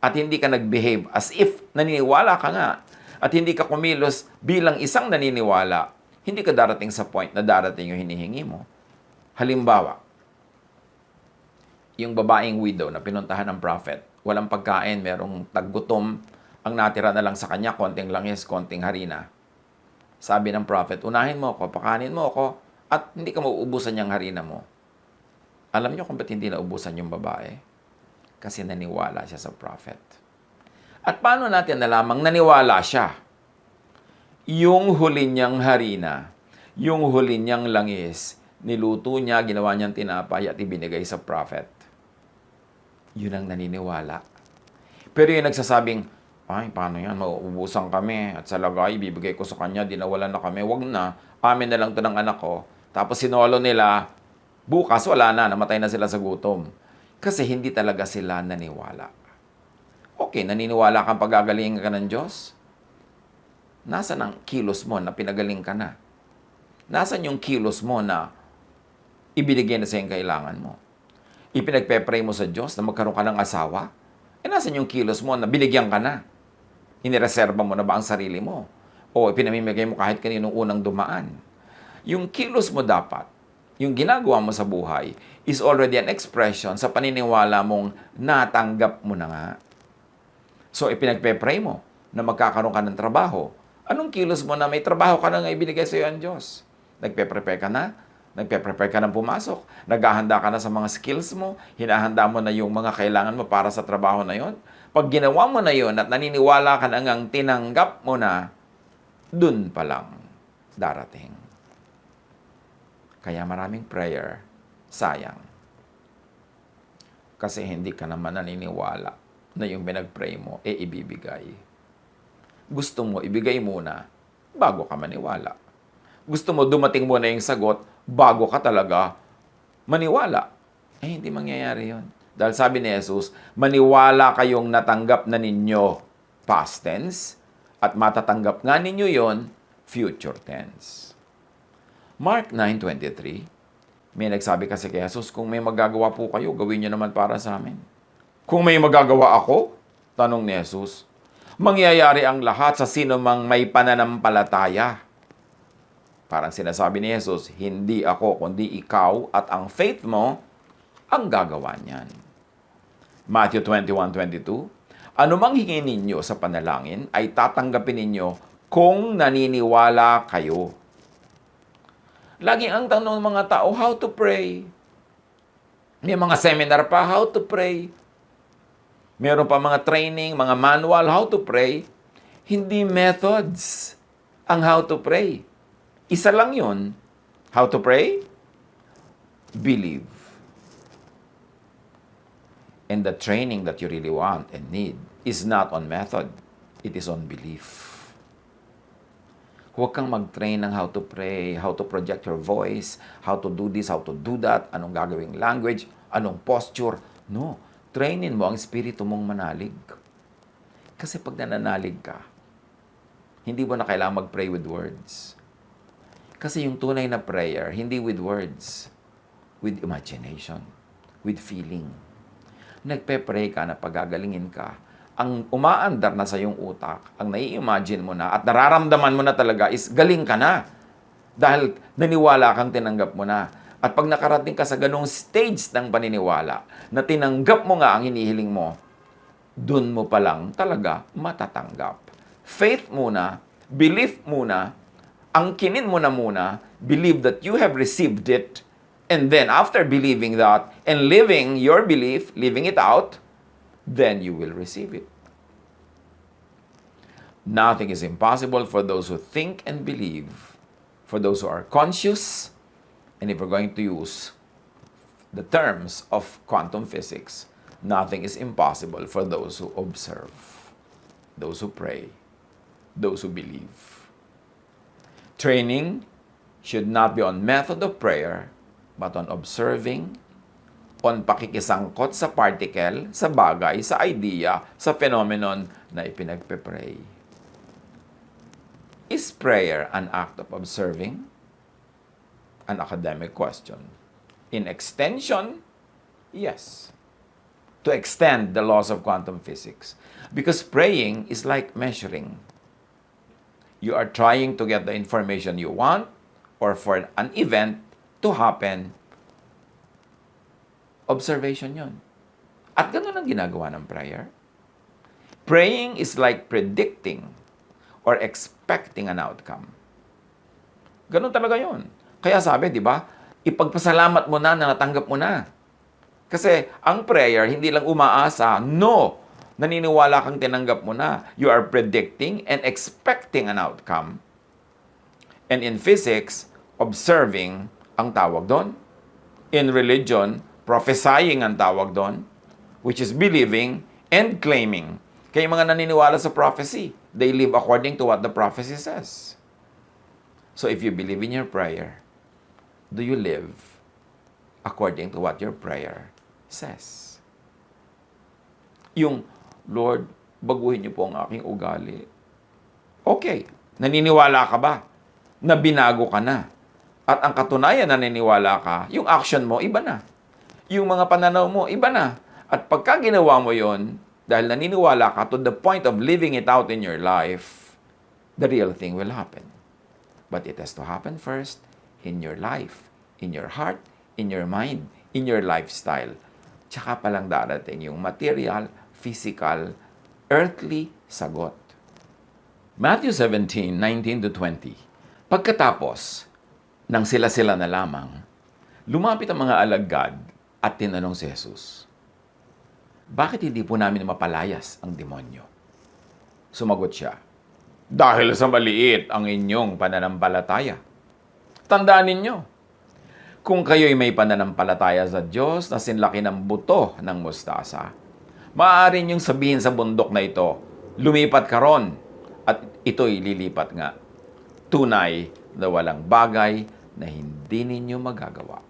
at hindi ka nag-behave as if naniniwala ka nga, at hindi ka kumilos bilang isang naniniwala, hindi ka darating sa point na darating yung hinihingi mo. Halimbawa, yung babaeng widow na pinuntahan ng prophet, walang pagkain, merong taggutom, ang natira na lang sa kanya, konting langis, konting harina. Sabi ng prophet, unahin mo ako, pakanin mo ako, at hindi ka mauubusan yung harina mo. Alam niyo kung ba't hindi naubusan yung babae? Kasi naniwala siya sa prophet. At paano natin nalamang naniwala siya? Yung huli niyang harina, yung huli niyang langis, niluto niya, ginawa niyang tinapay at ibinigay sa prophet. Yun ang naniniwala. Pero yung nagsasabing, ay, paano yan? Mauubusan kami at sa lagay, bibigay ko sa kanya, dinawalan na kami. Wag na, amin na lang to ng anak ko. Tapos sinolo nila, bukas wala na, namatay na sila sa gutom. Kasi hindi talaga sila naniwala. Okay, naniniwala kang pagagaling ka ng Diyos? Nasaan ang kilos mo na pinagaling ka na? Nasaan yung kilos mo na ibinigay na sa yung kailangan mo? Ipinagpe-pray mo sa Diyos na magkaroon ka ng asawa? Nasaan yung kilos mo na binigyan ka na? Inireserba mo na ba ang sarili mo? O ipinamimigay mo kahit kaninong unang dumaan? Yung kilos mo dapat, yung ginagawa mo sa buhay, is already an expression sa paniniwala mong natanggap mo na nga. So, ipinagpe-pray mo na magkakaroon ka ng trabaho. Anong kilos mo na may trabaho ka na nga ibinigay sa iyo ang Diyos? Nagpe-prepare ka na? Nagpe-prepare ka na pumasok? Naghahanda ka na sa mga skills mo? Hinahanda mo na yung mga kailangan mo para sa trabaho na yon? Pag ginawa mo na yon at naniniwala ka na ngang tinanggap mo na, dun pa lang darating. Kaya maraming prayer, sayang. Kasi hindi ka naman naniniwala na yung pinag-pray mo, ibibigay. Gusto mo, ibigay muna, bago ka maniwala. Gusto mo, dumating muna yung sagot, bago ka talaga maniwala. Hindi mangyayari yon. Dahil sabi ni Jesus, maniwala kayong natanggap na ninyo, past tense, at matatanggap nga ninyo yon, future tense. Mark 9:23, may nagsabi kasi kay Jesus, kung may magagawa po kayo, gawin nyo naman para sa amin. Kung may magagawa ako, tanong ni Jesus, mangyayari ang lahat sa sino mang may pananampalataya. Parang sinasabi ni Jesus, hindi ako, kundi ikaw at ang faith mo ang gagawa niyan. Matthew 21:22, anumang hingin ninyo sa panalangin ay tatanggapin ninyo kung naniniwala kayo. Laging ang tanong ng mga tao, how to pray? May mga seminar pa, how to pray? Meron pa mga training, mga manual, how to pray. Hindi methods ang how to pray. Isa lang yun. How to pray? Believe. And the training that you really want and need is not on method. It is on belief. Huwag kang mag-train ng how to pray, how to project your voice, how to do this, how to do that, anong gagawing language, anong posture. No. Trainin mo ang espiritu mong manalig. Kasi pag nananalig ka, hindi mo na kailangan mag-pray with words. Kasi yung tunay na prayer, hindi with words, with imagination, with feeling. Nagpe-pray ka na pagagalingin ka, ang umaandar na sa iyong utak, ang nai-imagine mo na at nararamdaman mo na talaga is galing ka na. Dahil naniwala kang tinanggap mo na. At pag nakarating ka sa ganong stage ng paniniwala, na tinanggap mo nga ang hinihiling mo, dun mo pa lang talaga matatanggap. Faith muna, belief muna, angkinin mo na muna, believe that you have received it, and then after believing that, and living your belief, living it out, then you will receive it. Nothing is impossible for those who think and believe, for those who are conscious. And if we're going to use the terms of quantum physics, nothing is impossible for those who observe, those who pray, those who believe. Training should not be on method of prayer, but on observing, on pakikisangkot sa particle, sa bagay, sa idea, sa phenomenon na ipinagpe-pray. Is prayer an act of observing? An academic question. In extension, yes. To extend the laws of quantum physics. Because praying is like measuring. You are trying to get the information you want or for an event to happen. Observation yon. At ganun ang ginagawa ng prayer. Praying is like predicting or expecting an outcome. Ganun talaga yon. Kaya sabi, di ba, ipagpasalamat mo na natanggap mo na. Kasi ang prayer, hindi lang umaasa. No! Naniniwala kang tinanggap mo na. You are predicting and expecting an outcome. And in physics, observing ang tawag doon. In religion, prophesying ang tawag doon, which is believing and claiming. Kaya mga naniniwala sa prophecy, they live according to what the prophecy says. So if you believe in your prayer, do you live according to what your prayer says? Yung, Lord, baguhin niyo po ang aking ugali. Okay, naniniwala ka ba na binago ka na? At ang katunayan naniniwala ka, yung action mo, iba na. Yung mga pananaw mo, iba na. At pagka ginawa mo yon, dahil naniniwala ka to the point of living it out in your life, the real thing will happen. But it has to happen first in your life, in your heart, in your mind, in your lifestyle. Tsaka palang darating yung material, physical, earthly sagot. Matthew 17:19-20. Pagkatapos ng sila-sila na lamang, lumapit ang mga alagad at tinanong si Jesus, bakit hindi po namin mapalayas ang demonyo? Sumagot siya, dahil sa maliit ang inyong pananampalataya. Tandaan ninyo, kung kayo'y may pananampalataya sa Diyos na sinlaki ng buto ng mustasa, maaari niyong sabihin sa bundok na ito, lumipat ka ron, at ito'y lilipat nga. Tunay na walang bagay na hindi ninyo magagawa.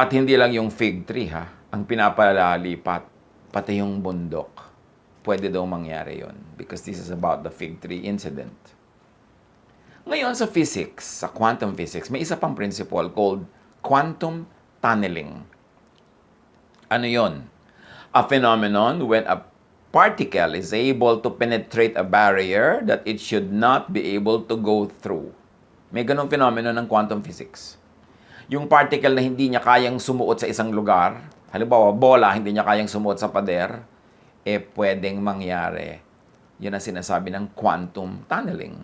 At hindi lang yung fig tree, ang pinapalalipat, pati yung bundok. Pwede daw mangyari yon because this is about the fig tree incident. Ngayon sa physics, sa quantum physics, may isa pang principle called quantum tunneling. Ano yon? A phenomenon when a particle is able to penetrate a barrier that it should not be able to go through. May ganong phenomenon ng quantum physics. Yung particle na hindi niya kayang sumuot sa isang lugar, halimbawa bola, hindi niya kayang sumuot sa pader, pwedeng mangyari. Yun ang sinasabi ng quantum tunneling.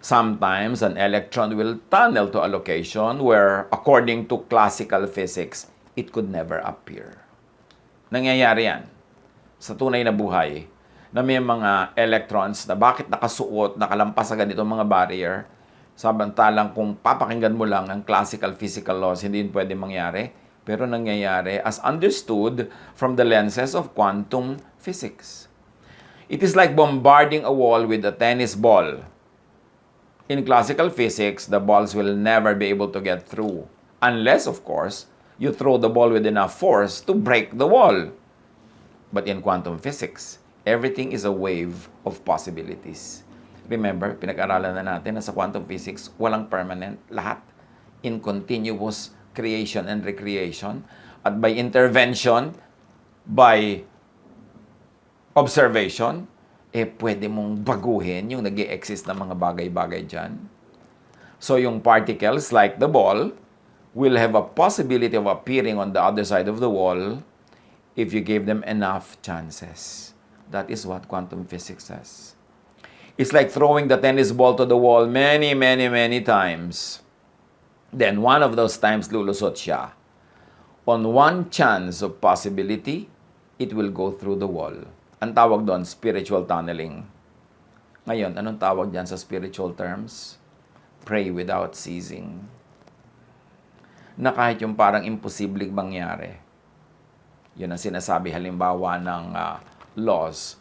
Sometimes, an electron will tunnel to a location where, according to classical physics, it could never appear. Nangyayari yan sa tunay na buhay na may mga electrons na bakit nakasuot, nakalampas sa ganitong mga barrier, samantalang kung papakinggan mo lang ang classical physical laws, hindi yun pwede mangyari. Pero nangyayari as understood from the lenses of quantum physics. It is like bombarding a wall with a tennis ball. In classical physics, the balls will never be able to get through. Unless, of course, you throw the ball with enough force to break the wall. But in quantum physics, everything is a wave of possibilities. Remember, pinag-aralan na natin na sa quantum physics, walang permanent, lahat in continuous creation and recreation. At by intervention, by observation, pwede mong baguhin yung nag-i-exist na mga bagay-bagay dyan. So yung particles, like the ball, will have a possibility of appearing on the other side of the wall if you gave them enough chances. That is what quantum physics says. It's like throwing the tennis ball to the wall many, many, many times. Then one of those times lulusot siya. On one chance of possibility, it will go through the wall. Ang tawag doon, spiritual tunneling. Ngayon, anong tawag dyan sa spiritual terms? Pray without ceasing. Na kahit yung parang imposibleng mangyari, yun ang sinasabi halimbawa ng laws.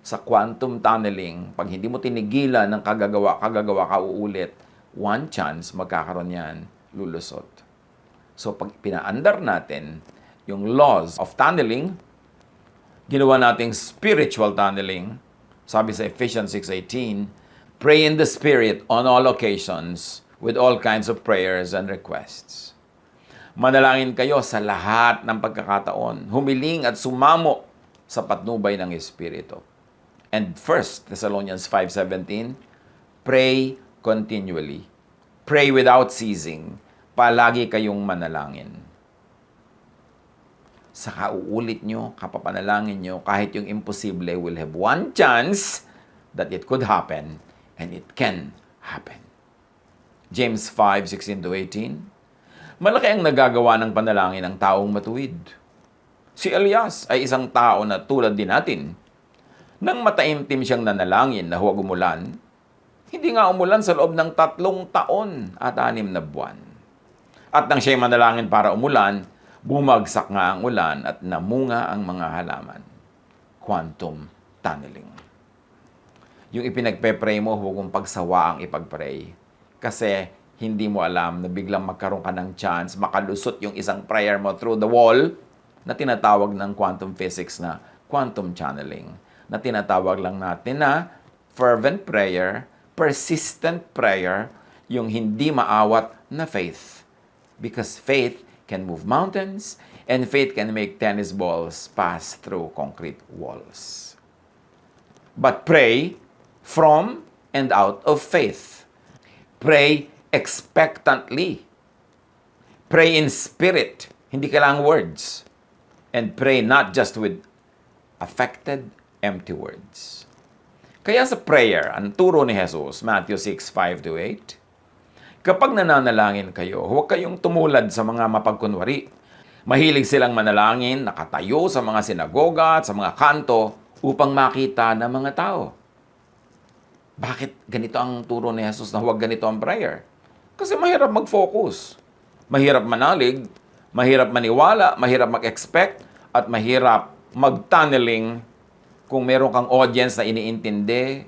Sa quantum tunneling, pag hindi mo tinigilan ng kagagawa ka uulit, one chance magkakaroon yan, lulusot. So pag pinaandar natin yung laws of tunneling, ginawa nating spiritual tunneling, sabi sa Ephesians 6:18, pray in the Spirit on all occasions with all kinds of prayers and requests. Manalangin kayo sa lahat ng pagkakataon, humiling at sumamo sa patnubay ng Espiritu. And 1 Thessalonians 5:17, pray continually. Pray without ceasing. Palagi kayong manalangin. Sa kauulit nyo, kapapanalangin nyo, kahit yung imposible will have one chance that it could happen, and it can happen. James 5:16-18, malaki ang nagagawa ng panalangin ng taong matuwid. Si Elias ay isang tao na tulad din natin. Nang mataimtim siyang nanalangin na huwag umulan, hindi nga umulan sa loob ng 3 taon at 6 na buwan. At nang siya'y manalangin para umulan, bumagsak nga ang ulan at namunga ang mga halaman. Quantum tunneling. Yung ipinagpe-pray mo, huwag mong pagsawa ang ipag-pray. Kasi hindi mo alam na biglang magkaroon ka ng chance, makalusot yung isang prayer mo through the wall na tinatawag ng quantum physics na quantum channeling. Na tinatawag lang natin na fervent prayer, persistent prayer, yung hindi maawat na faith. Because faith can move mountains, and faith can make tennis balls pass through concrete walls. But pray from and out of faith. Pray expectantly. Pray in spirit. Hindi kailangang words. And pray not just with affected, empty words. Kaya sa prayer, ang turo ni Jesus, Matthew 6:5-8, kapag nananalangin kayo, huwag kayong tumulad sa mga mapagkunwari. Mahilig silang manalangin, nakatayo sa mga sinagoga at sa mga kanto upang makita ng mga tao. Bakit ganito ang turo ni Jesus na huwag ganito ang prayer? Kasi mahirap mag-focus. Mahirap manalig, mahirap maniwala, mahirap mag-expect, at mahirap mag-tunneling kung meron kang audience na iniintindi,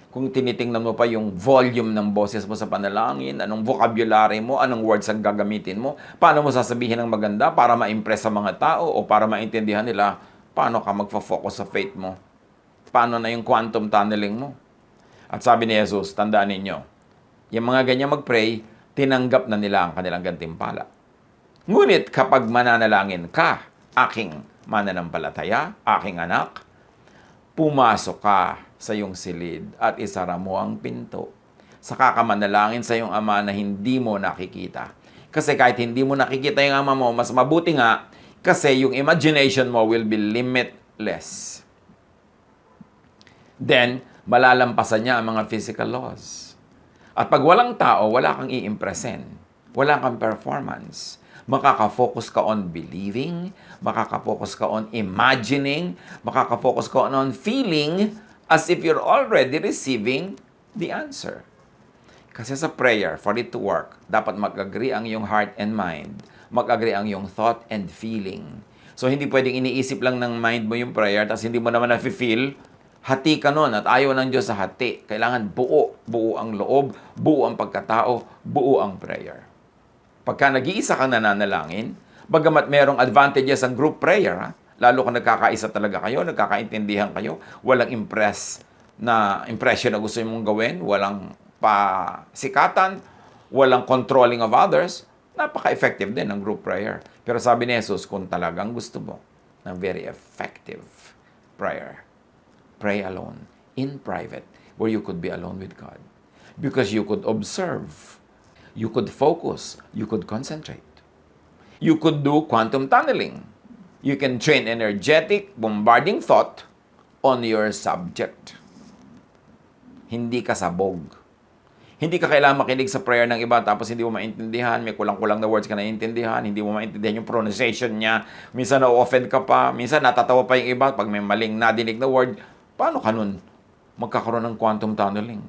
kung tinitingnan mo pa yung volume ng boses mo sa panalangin, anong vocabulary mo, anong words ang gagamitin mo, paano mo sasabihin ng maganda para ma-impress sa mga tao o para maintindihan nila, paano ka magfo-focus sa faith mo, paano na yung quantum tunneling mo. At sabi ni Jesus, tandaan ninyo, yung mga ganyan mag-pray, tinanggap na nila ang kanilang gantimpala. Ngunit kapag mananalangin ka, aking mananampalataya, aking anak, pumasok ka sa iyong silid at isara mo ang pinto. Saka ka manalangin sa iyong ama na hindi mo nakikita. Kasi kahit hindi mo nakikita yung ama mo, mas mabuti nga kasi yung imagination mo will be limitless. Then, malalampasan niya ang mga physical laws. At pag walang tao, wala kang i-impressen. Wala kang performance. Makaka-focus ka on believing, makaka-focus ka on imagining, makaka-focus ka on feeling as if you're already receiving the answer. Kasi sa prayer, for it to work, dapat mag-agree ang iyong heart and mind. Mag-agree ang iyong thought and feeling. So, hindi pwedeng iniisip lang ng mind mo yung prayer, tapos hindi mo naman na-feel. Hati ka nun at ayaw ng Diyos sa hati. Kailangan buo. Buo ang loob, buo ang pagkatao, buo ang prayer. Pagka nag-iisa kang nananalangin, bagamat merong advantages ang group prayer, lalo kung nagkakaisa talaga kayo, nagkakaintindihan kayo, walang impression na gusto mong gawin, walang pasikatan, walang controlling of others, napaka-effective din ang group prayer. Pero sabi ni Jesus, kung talagang gusto mo ng very effective prayer, pray alone, in private, where you could be alone with God. Because you could observe, you could focus, you could concentrate. You could do quantum tunneling. You can train energetic, bombarding thought on your subject. Hindi ka sabog. Hindi ka kailangan makinig sa prayer ng iba tapos hindi mo maintindihan, may kulang-kulang na words ka naiintindihan, hindi mo maintindihan yung pronunciation niya, minsan na-offend ka pa, minsan natatawa pa yung iba pag may maling nadinig na word. Paano ka nun magkakaroon ng quantum tunneling?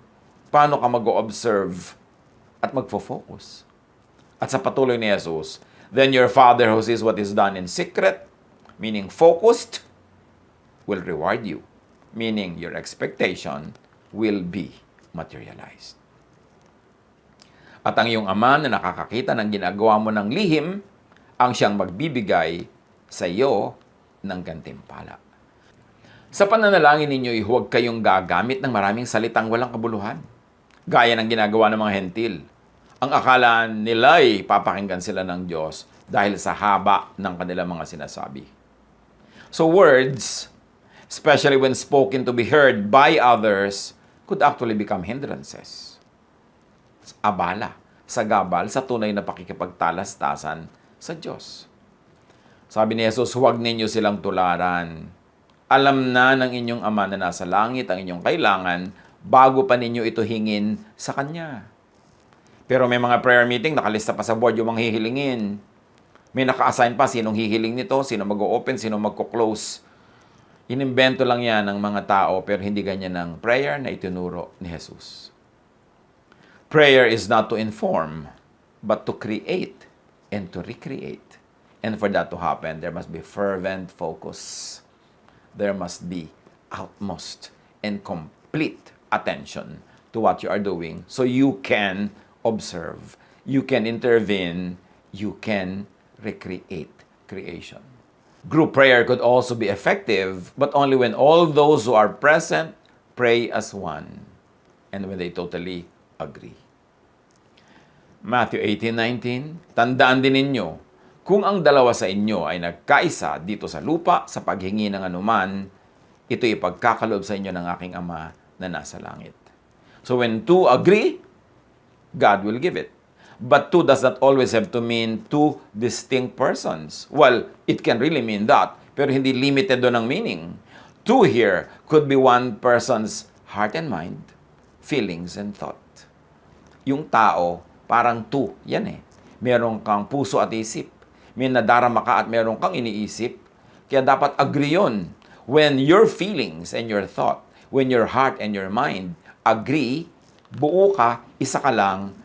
Paano ka mag-observe at magfo-focus? At sa patuloy ni Jesus, then your Father who sees what is done in secret, meaning focused, will reward you. Meaning your expectation will be materialized. At ang iyong ama na nakakakita ng ginagawa mo ng lihim, ang siyang magbibigay sa iyo ng gantimpala. Sa pananalangin ninyo, huwag kayong gagamit ng maraming salitang walang kabuluhan. Gaya ng ginagawa ng mga hentil. Ang akala nila'y papakinggan sila ng Diyos dahil sa haba ng kanilang mga sinasabi. So words especially when spoken to be heard by others, could actually become hindrances. Abala, sagabal sa tunay na pakikipagtalastasan sa Diyos. Sabi ni Jesus, huwag ninyo silang tularan. Alam na ng inyong Ama na nasa langit ang inyong kailangan bago pa ninyo ito hingin sa Kanya. Pero may mga prayer meeting, nakalista pa sa board yung mga hihilingin. May naka-assign pa sinong hihiling nito, sino mag-o-open, sino magko-close. Inimbento lang yan ng mga tao, pero hindi ganyan ang prayer na itinuro ni Jesus. Prayer is not to inform, but to create and to recreate. And for that to happen, there must be fervent focus. There must be utmost and complete attention to what you are doing so you can observe, you can intervene, you can recreate creation. Group prayer could also be effective, but only when all those who are present pray as one and when they totally agree. Matthew 18:19, tandaan din ninyo, kung ang dalawa sa inyo ay nagkaisa dito sa lupa sa paghingi ng anuman, ito'y ipagkakaloob sa inyo ng aking Ama na nasa langit. So when two agree, God will give it. But two does not always have to mean two distinct persons. Well, it can really mean that, pero hindi limited doon ang meaning. Two here could be one person's heart and mind, feelings and thought. Yung tao, parang two, yan eh. Meron kang puso at isip. May nadarama ka at meron kang iniisip. Kaya dapat agree yun. When your feelings and your thought, when your heart and your mind agree, buo ka, isa ka lang,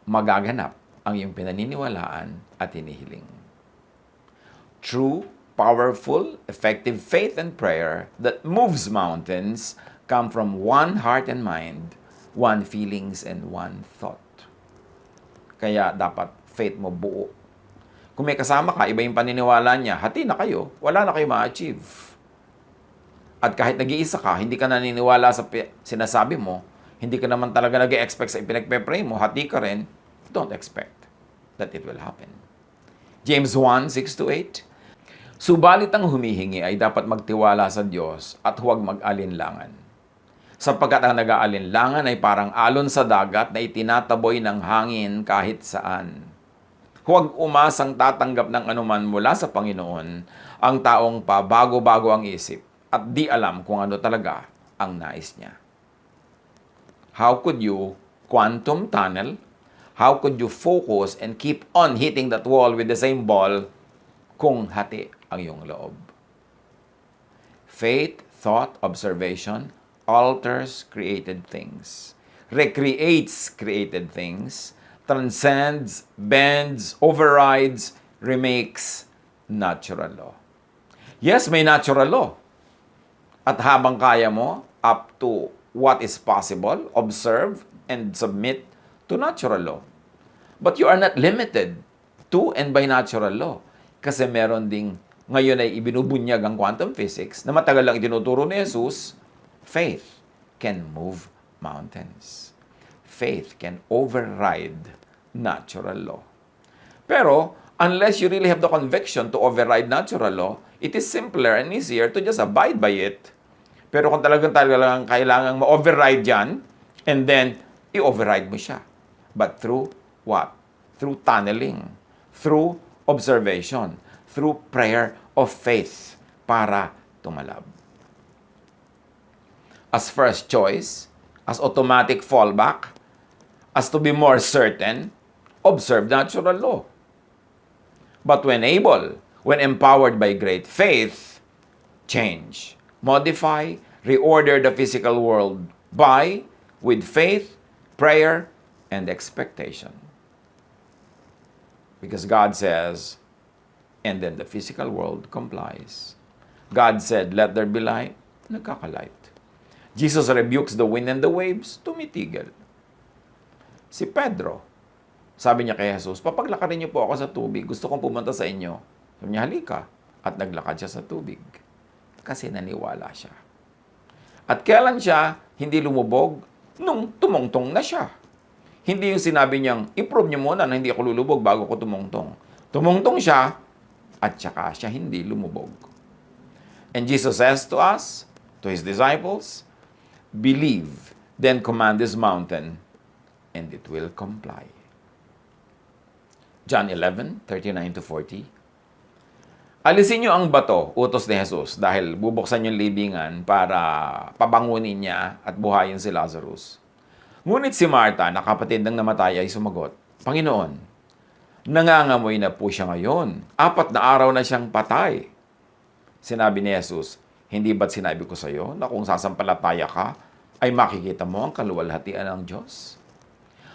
magaganap ang iyong pinaniniwalaan at hinihiling. True, powerful, effective faith and prayer that moves mountains come from one heart and mind, one feelings and one thought. Kaya dapat faith mo buo. Kung may kasama ka, iba yung paniniwala niya, hati na kayo, wala na kayo ma-achieve. At kahit nag-iisa ka, hindi ka naniniwala sa sinasabi mo, hindi ka naman talaga nag-expect sa ipinagpe-pray mo, hati ka rin, don't expect that it will happen. James 1:6-8, subalit ang humihingi ay dapat magtiwala sa Diyos at huwag mag-alinlangan. Sapagkat ang nag-aalinlangan ay parang alon sa dagat na itinataboy ng hangin kahit saan. Huwag umasang tatanggap ng anuman mula sa Panginoon ang taong pabago-bago ang isip at di alam kung ano talaga ang nais niya. How could you quantum tunnel? How could you focus and keep on hitting that wall with the same ball kung hati ang iyong loob? Faith, thought, observation alters created things, recreates created things, transcends, bends, overrides, remakes natural law. Yes, may natural law. At habang kaya mo, up to what is possible, observe and submit to natural law. But you are not limited to and by natural law. Kasi meron ding, ngayon ay ibinubunyag ang quantum physics na matagal lang itinuturo ni Jesus, faith can move mountains. Faith can override natural law. Pero, unless you really have the conviction to override natural law, it is simpler and easier to just abide by it. Pero kung talagang kailangang ma-override yan, and then, i-override mo siya. But through what? Through tunneling, through observation, through prayer of faith para tumalab. As first choice, as automatic fallback, as to be more certain, observe natural law. But when able, when empowered by great faith, change, modify, reorder the physical world with faith, prayer, and expectation. Because God says, and then the physical world complies. God said, let there be light, nagkakalight. Jesus rebukes the wind and the waves, tumitigil. Si Pedro, sabi niya kay Jesus, papaglakarin niyo po ako sa tubig, gusto kong pumunta sa inyo. Sabi niya, halika. At naglakad siya sa tubig. Kasi naniwala siya. At kailan siya hindi lumubog? Nung tumungtong na siya. Hindi yung sinabi niyang, i-prove niyo muna na hindi ako lulubog bago ko tumungtong. Tumungtong siya, at saka siya hindi lumubog. And Jesus says to us, to His disciples, believe, then command this mountain, and it will comply. John 11:39-40. Alisin niyo ang bato, utos ni Jesus, dahil bubuksan yung libingan para pabangunin niya at buhayin si Lazarus. Ngunit si Martha, na kapatid ng namatay, ay sumagot, Panginoon, nangangamoy na po siya ngayon. 4 na araw na siyang patay. Sinabi ni Jesus, hindi ba't sinabi ko sa iyo na kung sasampalataya ka, ay makikita mo ang kaluwalhatian ng Diyos?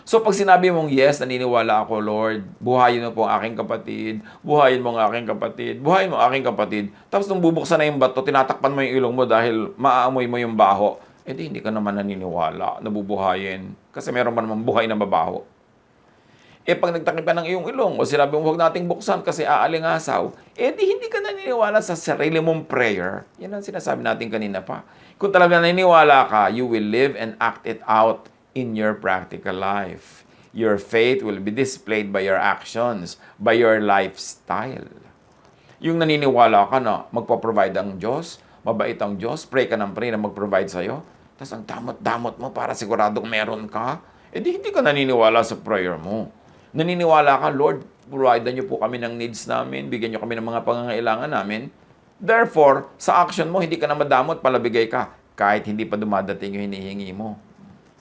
So pag sinabi mong, yes, naniniwala ako, Lord, buhayin mo po ang aking kapatid, buhayin mo ang aking kapatid, buhayin mo ang aking kapatid, tapos nung bubuksan na yung bato, tinatakpan mo yung ilong mo dahil maaamoy mo yung baho, hindi ka naman naniniwala, nabubuhayin, kasi meron pa naman buhay na mabaho. Pag nagtakip ka ng iyong ilong, o sinabi mo, huwag nating buksan kasi aalingasaw, hindi ka naniniwala sa sarili mong prayer. Yan ang sinasabi natin kanina pa. Kung talaga naniniwala ka, you will live and act it out in your practical life. Your faith will be displayed by your actions, by your lifestyle. Yung naniniwala ka na magpo-provide ang Diyos, mabait ang Diyos, pray ka ng pray na mag-provide sa'yo, tapos ang damot-damot mo para siguradong meron ka, hindi ka naniniwala sa prayer mo. Naniniwala ka, Lord, provide niyo po kami ng needs namin, bigyan niyo kami ng mga pangangailangan namin. Therefore, sa action mo, hindi ka na madamot, palabigay ka, kahit hindi pa dumadating yung hinihingi mo.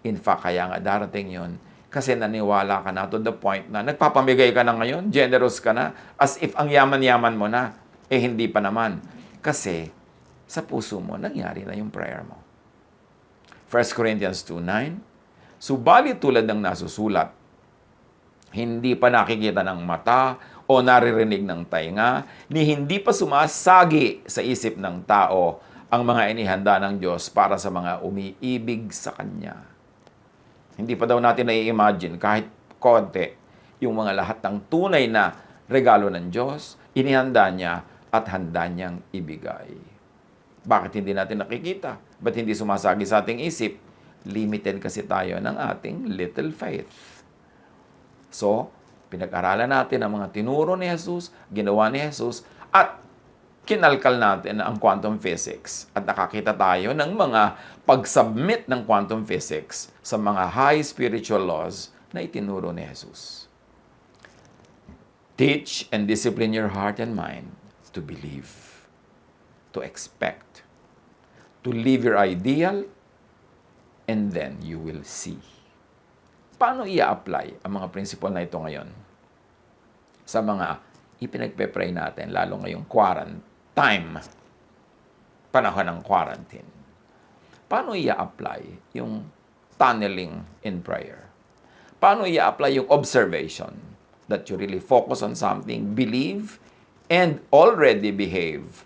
In fact, kaya nga darating yun. Kasi naniwala ka na to the point na nagpapamigay ka na ngayon, generous ka na, as if ang yaman-yaman mo na, hindi pa naman. Kasi sa puso mo, nangyari na yung prayer mo. 1 Corinthians 2:9, subalit tulad ng nasusulat, hindi pa nakikita ng mata o naririnig ng tainga, ni hindi pa sumasagi sa isip ng tao ang mga inihanda ng Diyos para sa mga umiibig sa Kanya. Hindi pa daw natin na-imagine kahit konti yung mga lahat ng tunay na regalo ng Diyos, inihanda niya at handa niyang ibigay. Bakit hindi natin nakikita? Ba't hindi sumasagi sa ating isip? Limited kasi tayo ng ating little faith. So, pinag-aralan natin ang mga tinuro ni Jesus, ginawa ni Jesus, at kinalkal natin ang quantum physics at nakakita tayo ng mga pag-submit ng quantum physics sa mga high spiritual laws na itinuro ni Jesus. Teach and discipline your heart and mind to believe, to expect, to live your ideal, and then you will see. Paano i-apply ang mga principle na ito ngayon sa mga ipinagpe-pray natin, lalo ngayong panahon ng quarantine? Paano i-apply yung tunneling in prayer? Paano i-apply yung observation that you really focus on something, believe, and already behave,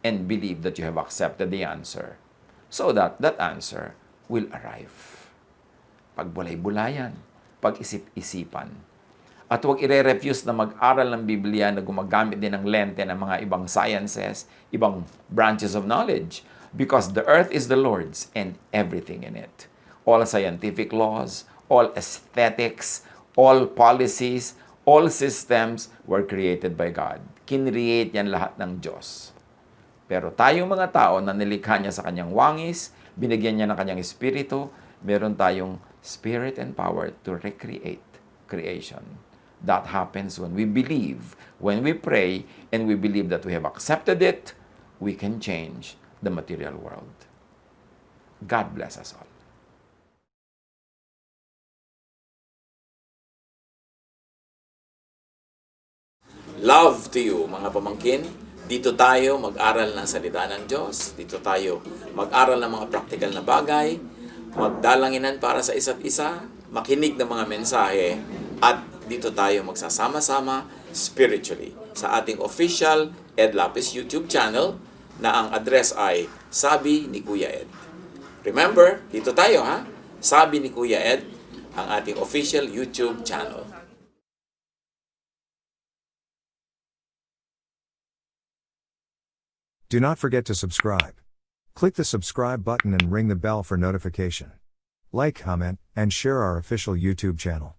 and believe that you have accepted the answer so that that answer will arrive. Pagbulay-bulayan, pag-isip-isipan. At huwag ire-refuse na mag-aral ng Biblia na gumagamit din ng lente ng mga ibang sciences, ibang branches of knowledge. Because the earth is the Lord's and everything in it. All scientific laws, all aesthetics, all policies, all systems were created by God. Kinreate yan lahat ng Diyos. Pero tayong mga tao na nilikha niya sa kanyang wangis, binigyan niya ng kanyang espiritu, meron tayong spirit and power to recreate creation. That happens when we believe, when we pray, and we believe that we have accepted it, we can change the material world. God bless us all. Love to you, mga pamangkin. Dito tayo mag-aral ng salita ng Diyos. Dito tayo mag-aral ng mga practical na bagay, magdalanginan para sa isa't isa, makinig ng mga mensahe, at dito tayo magsasama-sama spiritually sa ating official Ed Lapiz YouTube channel na ang address ay Sabi ni Kuya Ed. Remember, dito tayo Sabi ni Kuya Ed, ang ating official YouTube channel. Do not forget to subscribe. Click the subscribe button and ring the bell for notification. Like, comment, and share our official YouTube channel.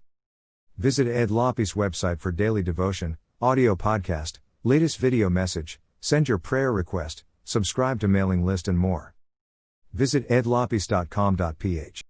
Visit Ed Lapiz website for daily devotion, audio podcast, latest video message, send your prayer request, subscribe to mailing list and more. Visit edlapiz.com.ph.